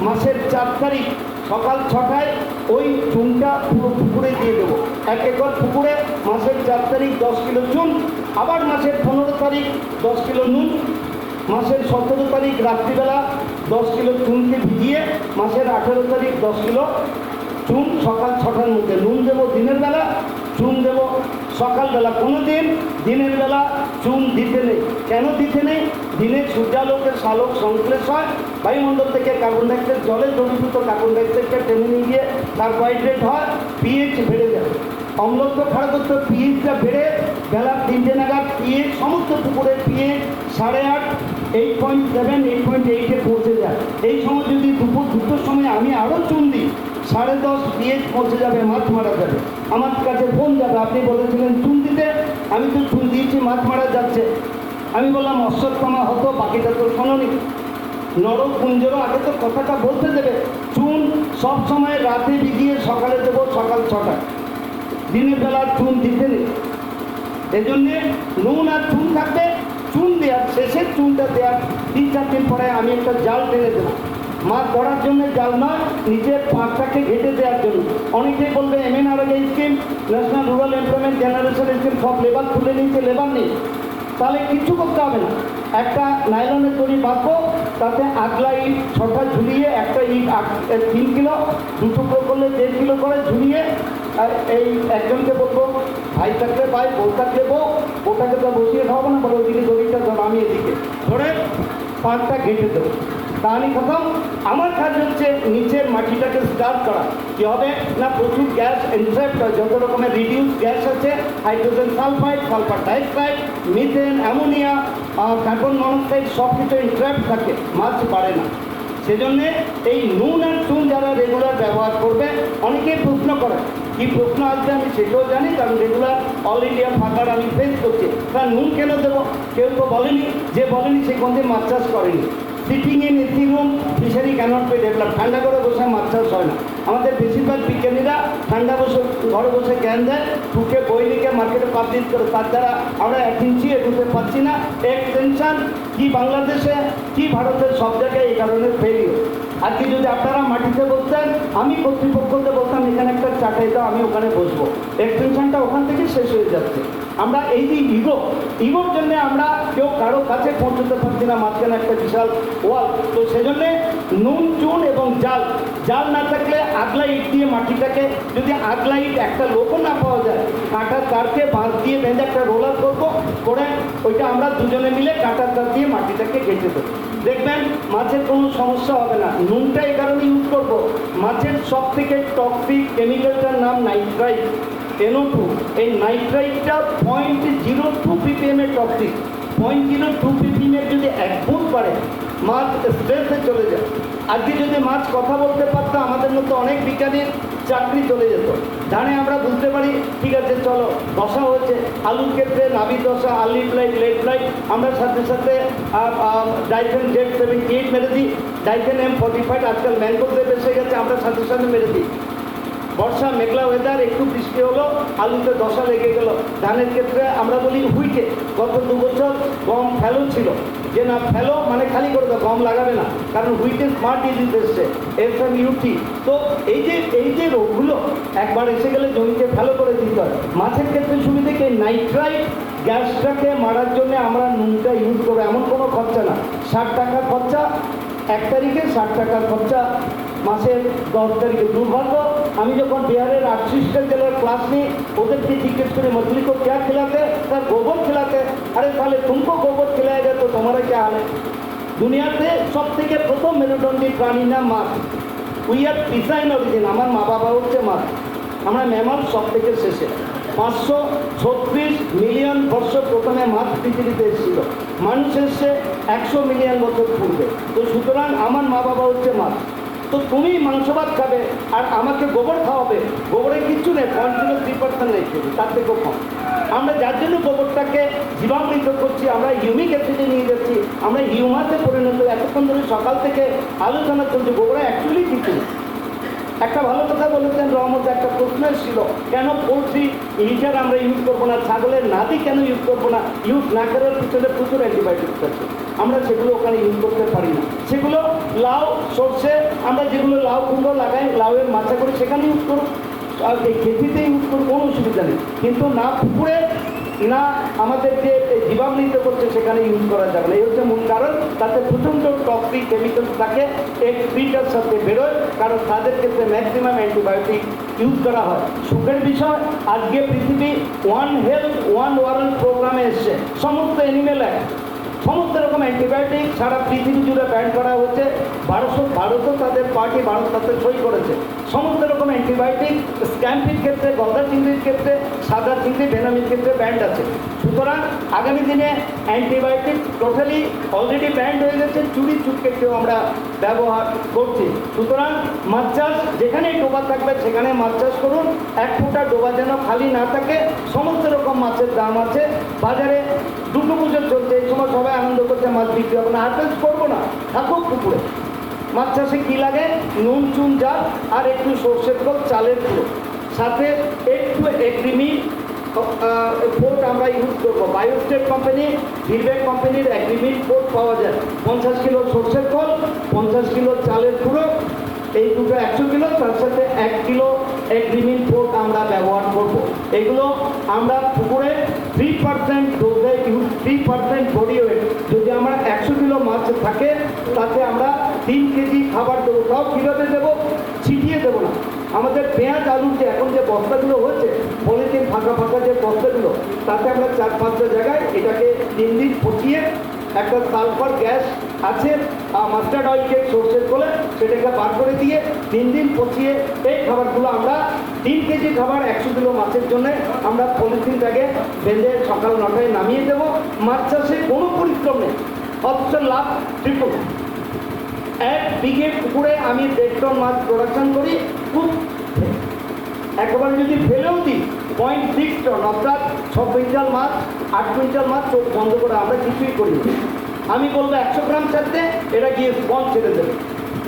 মাসের 4 তারিখ সকাল 6টায় ওই চুনটা পুরো পুকুরে দিয়ে দেবো। 1 একর পুকুরে মাসের 4 তারিখ 10 কিলো চুন, আবার মাসের 15 তারিখ 10 কিলো নুন, মাসের 17 তারিখ রাত্রিবেলা 10 কিলো চুনকে ভিজিয়ে মাসের 18 তারিখ 10 কিলো চুন সকাল 6টার মধ্যে। নুন দেবো দিনের বেলা, চুন দেবো সকালবেলা। কোনো দিন দিনের বেলা চুন দিতে নেই। কেন দিতে নেই? দিনে সূর্যালোকের সালোক সংশ্লেষ হয়, বায়ুমণ্ডল থেকে কার্বন ডাইঅক্সাইড, জলে দ্রবীভূত কার্বন ডাইঅক্সাইডকে টেনে নিয়ে গিয়ে কার্বোহাইড্রেট হয়, পিএইচ বেড়ে যায়, অম্লত্ব খারকত্ব, পিএইচটা বেড়ে বেলা 3টে নাগাদ পিএইচ, সমস্ত পুকুরের পিএইচ 8.5, 8.7, 8.8-এ পৌঁছে যায়। এই সময় যদি দুপুর 2টোর সময় আমি আরও চুন দিই, 10.5 পিএইচ পৌঁছে যাবে, মাছ মারা যাবে। আমার কাছে ফোন যাবে, আপনি বলেছিলেন চুন দিতে, আমি তো চুন দিয়েছি, মাছ মারা যাচ্ছে। আমি বললাম অশ্বত্থমা হতো, বাকিটা তো শোনোনি। নরকুঞ্জরও আগে তো কথাটা বলতে দেবে। চুন সব সময় রাতে ভিজিয়ে সকালে দেবো, সকাল 6টায়। দিনের বেলা চুন দিতে নেই। এই জন্যে নুন আর চুন থাকবে। চুন দেওয়ার শেষের চুনটা দেওয়ার 3-4 দিন পরে আমি একটা জাল টেনে দেবো। মাছ ধরার জন্য জাল নয়, নিজের পাঁচটাকে ঘেটে দেওয়ার জন্য। অনেকেই বলবে MNREGA scheme, national rural employment generation scheme, সব লেবার তুলে নিয়েছে, লেবার নেই। তাহলে কিচ্ছু করতে হবে না, একটা নাইলনের দড়ি বাঁধবো, তাতে আগলা ইট 6টা ঝুলিয়ে, একটা ইট 3 কিলো, 2 টুকরো করলে 1.5 কিলো করে ঝুলিয়ে, আর এই একজনকে বলবো, ভাই থাকলে ভাই, বউ থাকলে বউ, ওটাকে তো বসিয়ে খাওয়াবো না, বলো ওদিকে দড়িটা আমি এদিকে ধরে পাঁচটা ঘেঁটে দেবো। কাহানি খতম। আমার কাজ হচ্ছে নিচের মাটিটাকে স্টার্ট করা। কী হবে না, প্রচুর গ্যাস এনট্র্যাপ্ট হয়, যত রকমের রিডিউস গ্যাস আছে, hydrogen sulphide, sulphur dioxide, methane, ammonia, carbon monoxide, সব কিছু এনট্র্যাপ্ট থাকে, মাছ বাড়ে না। সেজন্যে এই নুন আর চুন যারা রেগুলার ব্যবহার করবে, অনেকেই প্রশ্ন করে, কী প্রশ্ন আসবে আমি সেটাও জানি, কারণ রেগুলার অল ইন্ডিয়া ফাঁকার আমি ফেস করছি। কারণ নুন কেন দেবো? কেউ তো বলেনি, যে বলেনি সে কোনদিন মাছ চাষ করেনি। Sitting in AC room fishery cannot be develop. ঠান্ডা করে বসে মাছ চাষ হয় না। আমাদের বেশিরভাগ বিজ্ঞানীরা ঠান্ডা বসে ঘরে বসে জ্ঞান দেয়, ঠুকে বই লিখে মার্কেটে পাবলিশ করে, তার দ্বারা আমরা 1 ইঞ্চি এগোতে পারছি না। এক্সটেনশন কি বাংলাদেশে কি ভারতের সব জায়গায় এই কারণে ফেলিও। আজকে যদি আপনারা মাটিতে বসতেন, আমি কর্তৃপক্ষকে বলতাম এখানে একটা চাটাই দাও, আমি ওখানে বসবো, এক্সটেনশনটা ওখান থেকে শেষ হয়ে যাচ্ছে। আমরা এই যে ইগোর জন্য আমরা কেউ কারো কাছে পৌঁছতে পারছি না, মাঝখানে একটা বিশাল ওয়াল। তো সেজন্যে নুন, চুন এবং জাল। জাল না থাকলে আগলা ইট দিয়ে মাটিটাকে, যদি আগলা ইট একটা লোকও না পাওয়া যায়, কাঁটার তারকে বাঁশ দিয়ে বেঁধে একটা রোলার করবো, করে ওইটা আমরা দুজনে মিলে কাঁটার তার দিয়ে মাটিটাকে গেঁথে দেবো। দেখবেন মাছের কোনো সমস্যা হবে না। নুনটা এই কারণে ইউজ করবো, মাছের সব থেকে টক্সিক কেমিক্যালটার নাম নাইট্রাইট, NO2। এই নাইট্রাইটটা 0.02 ppm এর টক্সিক। 0.02 ppm এর যদি 1 বুঁদ পারে, মাছ স্ট্রেসে চলে যায়। আজকে যদি মাছ কথা বলতে পারতো, আমাদের মতো অনেক বিজ্ঞানীর চাকরি চলে যেত। ধানে আমরা বুঝতে পারি, ঠিক আছে চলো দশা হয়েছে, আলুর ক্ষেত্রে নাভি দশা, আর্লি ফ্লাইট, লেট ফ্লাইট, আমরা সাথে সাথে ডাইফেন Z78 মেরে দিই, ডাইফেন M45, আজকাল ম্যানগ্রোভ এসে গেছে, আমরা সাথে সাথে মেরে দিই। বর্ষা মেঘলা ওয়েদার, একটু বৃষ্টি হলো, আলুতে দশা লেগে গেল। ধানের ক্ষেত্রে আমরা বলি হুইটে। গত 2 বছর গম ফেলো ছিল, যে না ফেলো মানে খালি করে দাও, গম লাগাবে না, কারণ হুইটে স্মার্ট ডিজিজ এসছে, FMUT। তো এই যে রোগগুলো একবার এসে গেলে জমিতে ফেলো করে দিতে হয়। মাছের ক্ষেত্রে সুবিধে কি, নাইট্রাইট গ্যাসটাকে মারার জন্য আমরা নুনটা ইউজ করবো, এমন কোনো খরচা না। 60 টাকা খরচা 1 তারিখে, 60 টাকার খরচা মাসের 10 তারিখে। দুর্ভাগ্য, আমি যখন বিহারের 38টা জেলার ক্লাস নিই, ওদেরকে জিজ্ঞেস করি मछली को क्या खिलाते, सर गोबर खिलाते। अरे साले तुमको गोबर खिलाएगा तो तुम्हारा क्या हाल है। দুনিয়াতে সব থেকে প্রথম মেরুদণ্ডী প্রাণী না মাছ। উই আর পিসাইন অরিজিন, আমার মা বাবা হচ্ছে মাছ, আমরা ম্যামাল সব থেকে শেষে। 536 মিলিয়ন বর্ষ প্রথমে মাছ পৃথিবীতে এসেছিল, মানুষ এসছে 100 মিলিয়ন বছর পূর্বে। তো সুতরাং আমার মা বাবা হচ্ছে মাছ। তো তুমি মাংস ভাত খাবে আর আমাকে গোবর খাওয়াবে, গোবরে কিচ্ছু নেই, 0.03% নেই, তার থেকেও কম। আমরা যার জন্য গোবরটাকে জীবামৃত করছি, আমরা হিউমিক অ্যাসিডে নিয়ে যাচ্ছি, আমরা হিউমাসে পরিণত। এতক্ষণ ধরে সকাল থেকে আলোচনা চলছে, গোবরে অ্যাকচুয়ালি কিছু নেই। একটা ভালো কথা বলেছেন রহমত, একটা প্রশ্ন ছিল কেন পোলট্রি লিটার আমরা ইউজ করবো না, ছাগলের নাদি কেন ইউজ করবো না। ইউজ না করার পিছনে প্রচুর অ্যান্টিবায়োটিক্স আছে, আমরা সেগুলো ওখানে ইউজ করতে পারি না। সেগুলো লাউ সর্ষে, আমরা যেগুলো লাউ কুমড়ো লাগাই, লাউয়ের মাচা করে সেখানে ইউজ করুন, আর এই খেতিতে ইউজ করুন, কোনো অসুবিধা নেই। কিন্তু না পুকুরে না আমাদের যে জীবামৃত করছে সেখানে ইউজ করা যাবে না। এই হচ্ছে মূল কারণ। তাতে প্রচণ্ড টক্সিক কেমিক্যালস থাকে, এক ফ্রিটার সাথে বেরোয়, কারণ তাদের ক্ষেত্রে ম্যাক্সিমাম অ্যান্টিবায়োটিক ইউজ করা হয়। সুখের বিষয়, আজকে পৃথিবী ওয়ান হেলথ ওয়ান ওয়ার্ল্ড প্রোগ্রামে এসছে। সমস্ত অ্যানিমেল অ্যাক্ট, সমস্ত রকম অ্যান্টিবায়োটিক সারা পৃথিবী জুড়ে ব্যান করা হচ্ছে। ভারতও তাদের পার্টি, ভারত তাতে সই করেছে। সমস্ত রকম অ্যান্টিবায়োটিক স্ক্যাম্পির ক্ষেত্রে, গলদা চিংড়ির ক্ষেত্রে, সাদা চিংড়ি ভেনামির ক্ষেত্রে ব্যান্ড আছে। সুতরাং আগামী দিনে অ্যান্টিবায়োটিক টোটালি অলরেডি ব্যান্ড হয়ে গেছে, চুরি চুটকেও আমরা ব্যবহার করছি। সুতরাং মাছ চাষ যেখানেই ডোবা থাকবে সেখানে মাছ চাষ করুন। 1 ফুটা ডোবা যেন খালি না থাকে। সমস্ত রকম মাছের দাম আছে বাজারে। দুটো পুজো চলছে, এই সময় সবাই আনন্দ করছে, মাছ বিক্রি হবে না, হারভেস্ট করবো না, থাকুক পুকুরে। মাছ চাষে কী লাগে, নুন চুন জাল আর একটু সর্ষের তেল, চালের গুঁড়ো, সাথে একটু এগ্রিমি পোর্ট আমরা ইউজ করবো। বায়োস্টেট কোম্পানি, ভিলবেক কোম্পানির এগ্রিমিট পোর্ট পাওয়া যায়। 50 কিলো সর্ষের তেল, 50 কিলো চালের গুঁড়ো, এই দুটো 100 কিলো, তার সাথে 1 কিলো এগ্রিমিট পোর্ট আমরা ব্যবহার করব। এগুলো আমরা পুকুরে 3% ডোজে ইউজ, 3% বডি ওয়েট। যদি আমরা 100 কিলো মাছ থাকে তাতে আমরা 3 কেজি খাবার দেবো। তাও কীভাবে দেবো, ছিটিয়ে দেবো না। আমাদের পেঁয়াজ আলুর যে এখন যে বস্তাগুলো হচ্ছে, পলিথিন ফাঁকা ফাঁকা যে বস্তাগুলো, তাতে আমরা 4-5টা জায়গায় এটাকে 3 দিন পচিয়ে, একটা সালফার গ্যাস আছে, মাস্টার্ড অয়েলকে সর্ষের তেলে সেটাকে বার করে দিয়ে 3 দিন পচিয়ে এই খাবারগুলো আমরা 3 কেজি খাবার 100 কিলো মাছের জন্য আমরা পলিথিন ব্যাগে বেঁধে সকাল 9টায় নামিয়ে দেবো। মাছ চাষে কোনো পরিশ্রম নেই, অথচ লাভ ট্রিপল। 1 বিঘে পুকুরে আমি 1.5 টন মাছ প্রোডাকশন করি। খুব একবারে যদি ফেলেও দিই 0.6 টন, অর্থাৎ 6 কুইন্টাল মাছ, 8 কুইন্টাল মাছ চোখ বন্ধ করে আমরা কিছুই করি। আমি বলবো 100 গ্রাম ছাড়তে, এটা গিয়ে স্পঞ্জ ছেড়ে দেবে,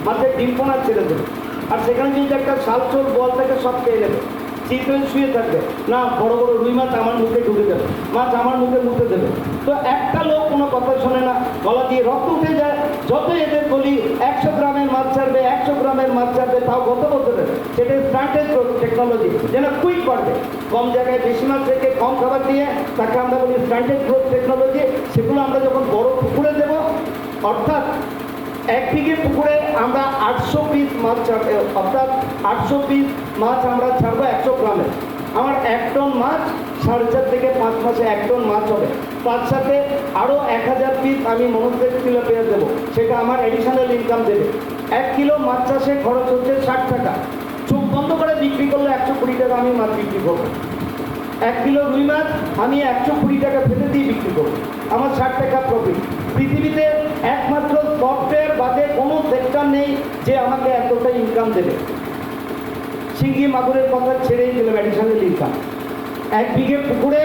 মাছের ডিম্পনা ছেড়ে দেবে। আর সেখানে যদি একটা শালচোল বল থাকে সব খেয়ে নেবে, চিকেন শুয়ে থাকবে না, বড় বড় রুই মাছ আমার মুখে ঢুকে যাবে, মাছ আমার মুখে মুখে দেবে। তো একটা লোক কোনো কথা শোনে না, গলা দিয়ে রক্ত উঠে যায়। যত এদের বলি 100 গ্রামের মাছ ছাড়বে, 100 গ্রামের মাছ ছাড়বে, তাও গত বছরের সেটা স্টার্টেড টেকনোলজি যেন কুইক করবে, কম জায়গায় বেশি মাছ রেখে কম খাবার দিয়ে, তাকে আমরা বলি স্টার্টেড গ্রোথ টেকনোলজি। সেগুলো আমরা যখন বড় পুকুরে দেবো, অর্থাৎ 1 বিঘে পুকুরে আমরা 800 পিস মাছ ছাড়বে, অর্থাৎ 800 পিস মাছ আমরা ছাড়বো 100 গ্রামে। আমার 1 টন মাছ 4.5 থেকে 5 মাসে 1 টন মাছ হবে। তার সাথে আরও 1000 পিস আমি মনোজেক তেলাপিয়া দেবো, সেটা আমার অ্যাডিশনাল ইনকাম দেবে। 1 কিলো মাছ চাষে খরচ হচ্ছে 60 টাকা। চোখ বন্ধ করে বিক্রি করলে 120 টাকা আমি মাছ বিক্রি করবো। 1 কিলো রুই মাছ আমি 120 টাকা ফেলে দিয়ে বিক্রি করবো, আমার 60 টাকা প্রফিট। পৃথিবীতে একমাত্র সফটওয়্যার বাদে কোনো সেক্টর নেই যে আমাকে এতটা ইনকাম দেবে। শিঙ্গি মাগুরের কথা ছেড়েই দিলাম, অ্যাডিশনাল ইনকাম। 1 বিঘে পুকুরে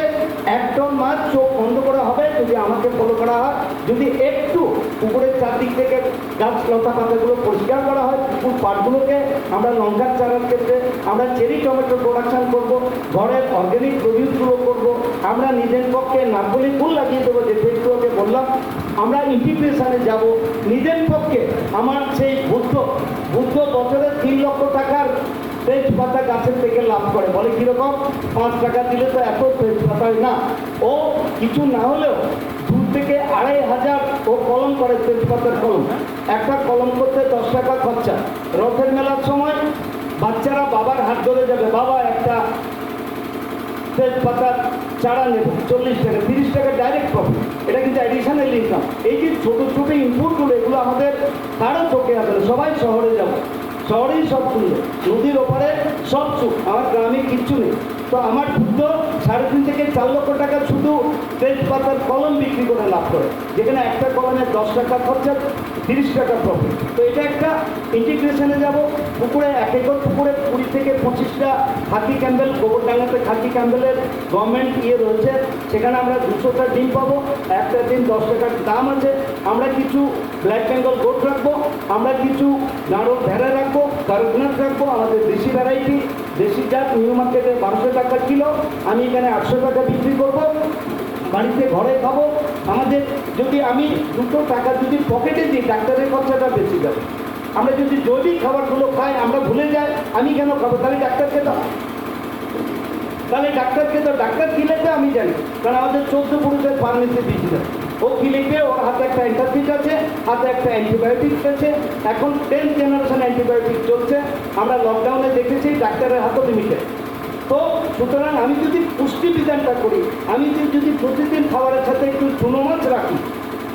1 টন মাছ চোখ বন্ধ করা হবে যদি আমাকে ফলো করা হয়। যদি একটু পুকুরের চারদিক থেকে গাছ লতা পাতাগুলো পরিষ্কার করা হয়, পুকুর পাড়গুলোকে আমরা লঙ্কার চারার ক্ষেত্রে আমরা চেরি টমেটো প্রোডাকশান করব, ঘরের অর্গ্যানিক প্রডিউসগুলো করব, আমরা নিজের পক্ষে নারকলি ফুল লাগিয়ে দেবো, যে ফেসগুলোকে বললাম। আমরা ইন্টিগ্রেশনে যাব নিজের পক্ষে। আমার সেই বুদ্ধ বছরে 3 লক্ষ টাকার তেজপাতা গাছের থেকে লাভ করে। বলে কীরকম, 5 টাকা দিলে তো এত তেজপাতা হয় না। ও কিছু না হলেও 2 থেকে 2500 ও কলম করে, তেজপাতার কলম। একটা কলম করতে 10 টাকা খরচা। রথের মেলার সময় বাচ্চারা বাবার হাত ধরে যাবে, বাবা একটা তেজপাতার চারা নেব, 40 টাকা, 30 টাকা ডাইরেক্ট প্রফিট। এটা কিন্তু অ্যাডিশনাল ইনকাম। এই যে ছোটো ছোটো ইনপুটগুলো, এগুলো আমাদের কারো চোখে আসে না। সবাই শহরে যাবো, শহরেই সব সুন্দর, নদীর ওপারে সব সুখ, আমার গ্রামে কিচ্ছু নেই। তো আমার ক্ষুদ্র 3.5 থেকে 4 লক্ষ টাকা শুধু তেজপাতার কলম বিক্রি করে লাভ করে, যেখানে একটা কলমে 10 টাকা খরচা, 30 টাকা প্রফিট। তো এটা একটা ইন্টিগ্রেশনে যাব। পুকুরে 1 একর পুকুরে 20 থেকে 25টা খাকি ক্যাম্বেল, গোবরডাঙ্গাতে খাকি ক্যাম্বেলের গভর্নমেন্ট রয়েছে, সেখানে আমরা 200টা ডিম পাবো। একটা ডিম 10 টাকার দাম আছে। আমরা কিছু ব্ল্যাক বেঙ্গল গোট রাখবো, আমরা কিছু নাড়ল ভেড়া রাখবো, কারকনাথ রাখবো, আমাদের দেশি ভ্যারাইটি, দেশি জাত, নিউ মার্কেটে 1200 টাকা কিলো, আমি এখানে 800 টাকা বিক্রি করবো। বাড়িতে ঘরে খাবো। আমাদের যদি আমি 2 টাকা যদি পকেটে দিই, ডাক্তারের খরচাটা বেশি যাবে। আমরা যদি জৈবিক খাবারগুলো খাই, আমরা ভুলে যাই আমি কেন খাবো, তাহলে ডাক্তারকে দাও, ডাক্তার কি লিখবে আমি জানি, কারণ আমাদের 14 পুরুষের ফার্মেসি দিয়েছিল। ও কি লিখবে, ওর হাতে একটা অ্যান্টাসিড আছে, হাতে একটা অ্যান্টিবায়োটিক্স আছে। এখন 10th জেনারেশন অ্যান্টিবায়োটিক চলছে। আমরা লকডাউনে দেখেছি ডাক্তারের হাতও লিমিটেড। তো সুতরাং আমি যদি পুষ্টি বিধানটা করি, আমি যদি প্রতিদিন খাবারের সাথে একটু চুনো মাছ রাখি,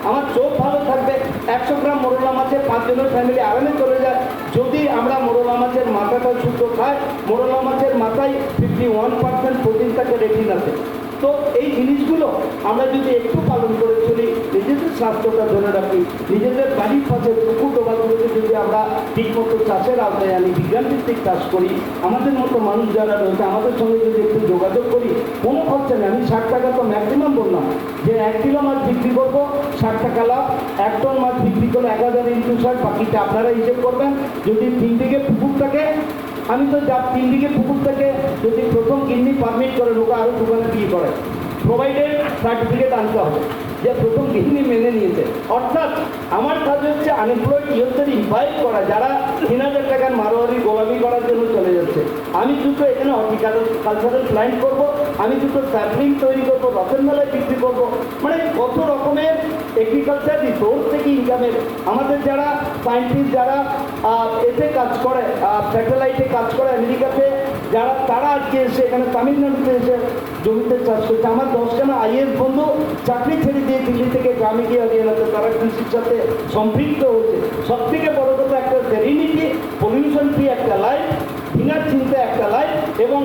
আমার চোখ ভালো থাকবে। 100 গ্রাম মোরলা মাছে 5 জনের ফ্যামিলি আরামে চলে যায়। যদি আমরা মোরলা মাছের মাথাটা শুদ্ধ খাই, মোরলা মাছের মাথায় 51% প্রোটিন থাকে, রেটিনাতে। তো এই জিনিসগুলো আমরা যদি একটু পালন করে চলি, নিজেদের স্বাস্থ্যটা ধরে রাখি, নিজেদের বাড়ির পাশে পুকুর ডোবাগুলোকে যদি আমরা ঠিকমতো চাষের আওতায় আনি, বিজ্ঞানভিত্তিক চাষ করি, আমাদের মতো মানুষ যারা রয়েছে আমাদের সঙ্গে যদি একটু যোগাযোগ করি, কোনো খরচা নেই। আমি 60 টাকা তো ম্যাক্সিমাম বললাম, যে 1 কিলো মাছ বিক্রি করবো 60 টাকা লাভ, 1 টন মাছ বিক্রি করলে 1000 × 60, বাকিটা আপনারা হিসেব করবেন। যদি 3 দিকে পুকুর থাকে, আমি তো যা 3 দিকে পুকুর থেকে যদি প্রথম কিডনি পারমিট করে, লোক আরও দোকানে বিয়ে করে, প্রোভাইডেড সার্টিফিকেট আনতে হবে যে প্রথম কিডনি মেনে নিয়েছে। অর্থাৎ আমার কাজ হচ্ছে আনএমপ্লয়েড ইউথদের ইনভাইট করা, যারা 3000 টাকার মারোয়ারি গোলামি করার জন্য চলে যাচ্ছে। আমি দুটো এখানে হর্টিকালচারাল প্ল্যান্ট করব, আমি দুটো স্যাপলিং তৈরি করবো, রথের মেলায় বিক্রি করব। মানে কত রকমের এগ্রিকালচার রিসোর্স থেকে ইনকামের। আমাদের যারা সায়েন্টিস্ট, যারা এতে কাজ করে, স্যাটেলাইটে কাজ করে আমেরিকাতে, যারা তারা আজকে এসে এখানে তামিলনাড়ুতে এসে জমিতে চাষ করছে। আমার 10খানা IAS বন্ধু চাকরি ছেড়ে দিয়ে দিল্লি থেকে গ্রামে গিয়ে হরিয়ানাতে তারা কৃষির সাথে সম্পৃক্ত হচ্ছে। সব থেকে বড় কথা, একটা সেরিনিটি, পলিউশন ফ্রি একটা লাইফ, বিনা চিন্তা একটা লাইফ, এবং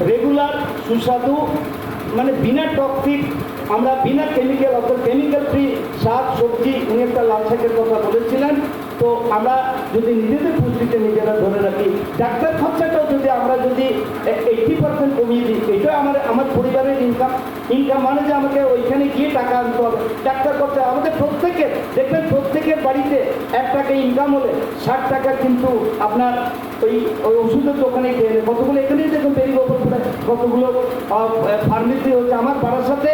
রেগুলার সুস্বাদু, মানে বিনা টক্সিক, আমরা বিনা কেমিক্যাল, অর্থাৎ কেমিক্যাল ফ্রি শাক সবজি। উনি একটা লাল শাকের কথা বলেছিলেন। তো আমরা যদি নিজেদের পুষ্টিকে নিজেরা ধরে রাখি, ডাক্তার খরচাটাও যদি আমরা যদি 80% কমিয়ে দিই, এটাও আমার পরিবারের ইনকাম মানে যে আমাকে ওইখানে গিয়ে টাকা আনতে হবে। ডাক্তার খরচা আমাদের প্রত্যেকের, দেখবেন প্রত্যেকের বাড়িতে 1 টাকা ইনকাম হলে 60 টাকা কিন্তু আপনার ওই ওষুধের দোকানে খেয়ে নেয়। কতগুলো এখানেই দেখুন বেরিগোপালপুরে কতগুলো ফার্মেসি হচ্ছে। আমার পাড়ার সাথে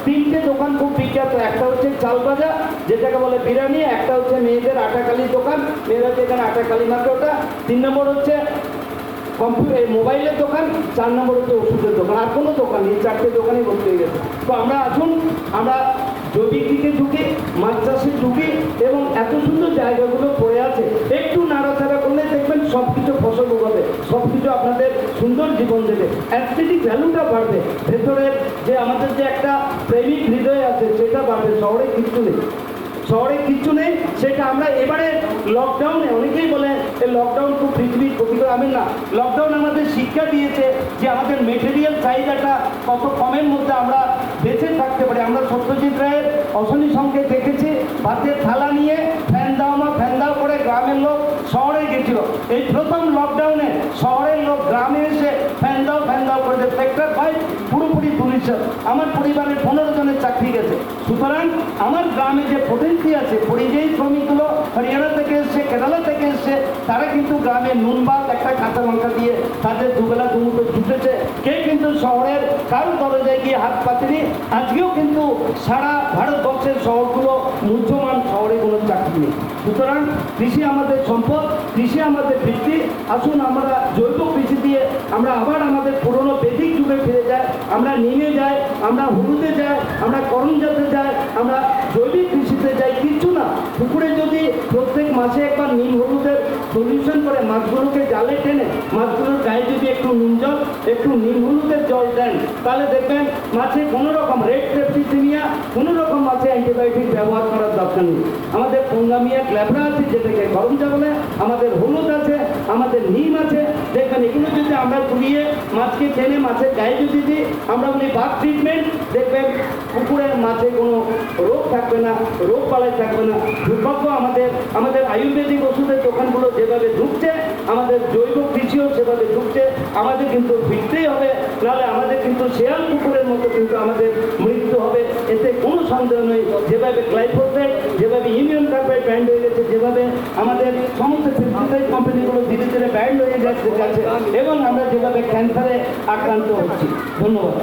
3টে দোকান খুব বিখ্যাত। একটা হচ্ছে চাল ভাজা, যেটাকে বলে বিরিয়ানি, একটা হচ্ছে মেয়েদের আটাকালির দোকান, মেয়েরা যেখানে আটাকালি মাকে ওটা, 3 নম্বর হচ্ছে মোবাইলের দোকান, 4 নম্বর হচ্ছে ওষুধের দোকান। আর কোনো দোকান নেই, 4টে দোকানই ভর্তি হয়ে গেছে। তো আমরা আসুন, আমরা জৈবিক দিকে ঢুকি, মাছ চাষে ঢুকি, এবং এত সুন্দর জায়গাগুলো পড়ে আছে, একটু নাড়াচাড়া করলে দেখবেন সব কিছু ফসল উগাবে, সব কিছু আপনাদের সুন্দর জীবন দেবে, অ্যাস্থেটিক ভ্যালুটা বাড়বে, ভেতরের যে আমাদের যে একটা প্রেমিক হৃদয় আছে সেটা বাড়বে। শহরে কিচ্ছু নেই, সেটা আমরা এবারে লকডাউনে, অনেকেই বলে এই লকডাউন খুব পৃথিবীর ক্ষতিকর। আমি না, লকডাউন আমাদের শিক্ষা দিয়েছে যে আমাদের মেটেরিয়াল চাহিদাটা কত কমের মধ্যে আমরা বেঁচে থাকতে পারি। আমরা সত্যজিৎ রায়ের অশনি সংকেত দেখেছি, ভাতের থালা নিয়ে ফ্যান দাও মা ফ্যান দাও করে গ্রামের লোক শহরে গেছিল। এই প্রথম লকডাউনে শহরের লোক গ্রামে এসে ফ্যান দাও করে সেক্টর 5 পুরোপুরি পুলিশের। আমার পরিবারের 15 জনের চাকরি গেছে। সুতরাং আমার গ্রামে যে পটেন্সি আছে, পরিযায়ী শ্রমিকগুলো হরিয়ানা থেকে এসছে, কেরালা থেকে এসছে, তারা কিন্তু গ্রামে নুন ভাত একটা কাঁচা লঙ্কা দিয়ে তাদের দুবেলা দুমুঠো জুটেছে। কে কিন্তু শহরের কারো দরজায় গিয়ে হাত পাতেনি। আজকেও কিন্তু সারা ভারতবর্ষের শহরগুলো মূর্যমান শহর শহরে কোনো চাকরি নেই। সুতরাং কৃষি আমাদের সম্পদ, কৃষি আমাদের ভিত্তি। আসুন আমরা জৈব কৃষি দিয়ে আমরা আবার আমাদের পুরনো বেদিক যুগে ফিরে যাই, আমরা নিমে যাই, আমরা হলুদে যাই, আমরা করমজাতে যাই, আমরা জৈবিক কৃষিতে যাই। কিছু না, পুকুরে যদি প্রত্যেক মাসে একবার নিম হলুদের সলিউশন করে মাছগুলোকে জালে টেনে মাছগুলোর গায়ে যদি একটু নিম জল, একটু নিম হলুদের জল দেন, তাহলে দেখবেন মাছে কোনো রকম রেড সেপ্টিসিমিয়া, কোনো রকম মাছে অ্যান্টিবায়োটিক ব্যবহার করার দরকার নেই। আমাদের পঙ্গামিয়া ক্ল্যাবরা আছে যেটাকে করমজা বলে, আমাদের হলুদ আছে, আমাদের নিম আছে। দেখবেন এগুলো যদি আমরা গুলিয়ে মাছকে টেনে মাছের গায়ে যদি দিই, আমরা বলি বাথ ট্রিটমেন্ট, দেখবেন পুকুরের মাছে কোনো রোগ থাকবে না, রোগ পালাই থাকবে না। দুর্ভাগ্য আমাদের আয়ুর্বেদিক ওষুধের দোকানগুলো যেভাবে ঢুকছে, আমাদের জৈব কৃষিও সেভাবে ঢুকছে। আমাদের কিন্তু ফিরতেই হবে, নাহলে আমাদের কিন্তু শেয়াল পুকুরের মতো কিন্তু আমাদের মৃত্যু হবে, এতে কোনো সন্দেহ নেই। যেভাবে গ্লাইফোসেট, যেভাবে ইমিউন কার্বাইড ব্যান্ড হয়ে গেছে, যেভাবে আমাদের সমস্ত পেস্টিসাইড কোম্পানিগুলো ধীরে ধীরে ব্যান্ড হয়ে যাচ্ছে এবং আমরা যেভাবে ক্যান্সারে আক্রান্ত হচ্ছি। ধন্যবাদ।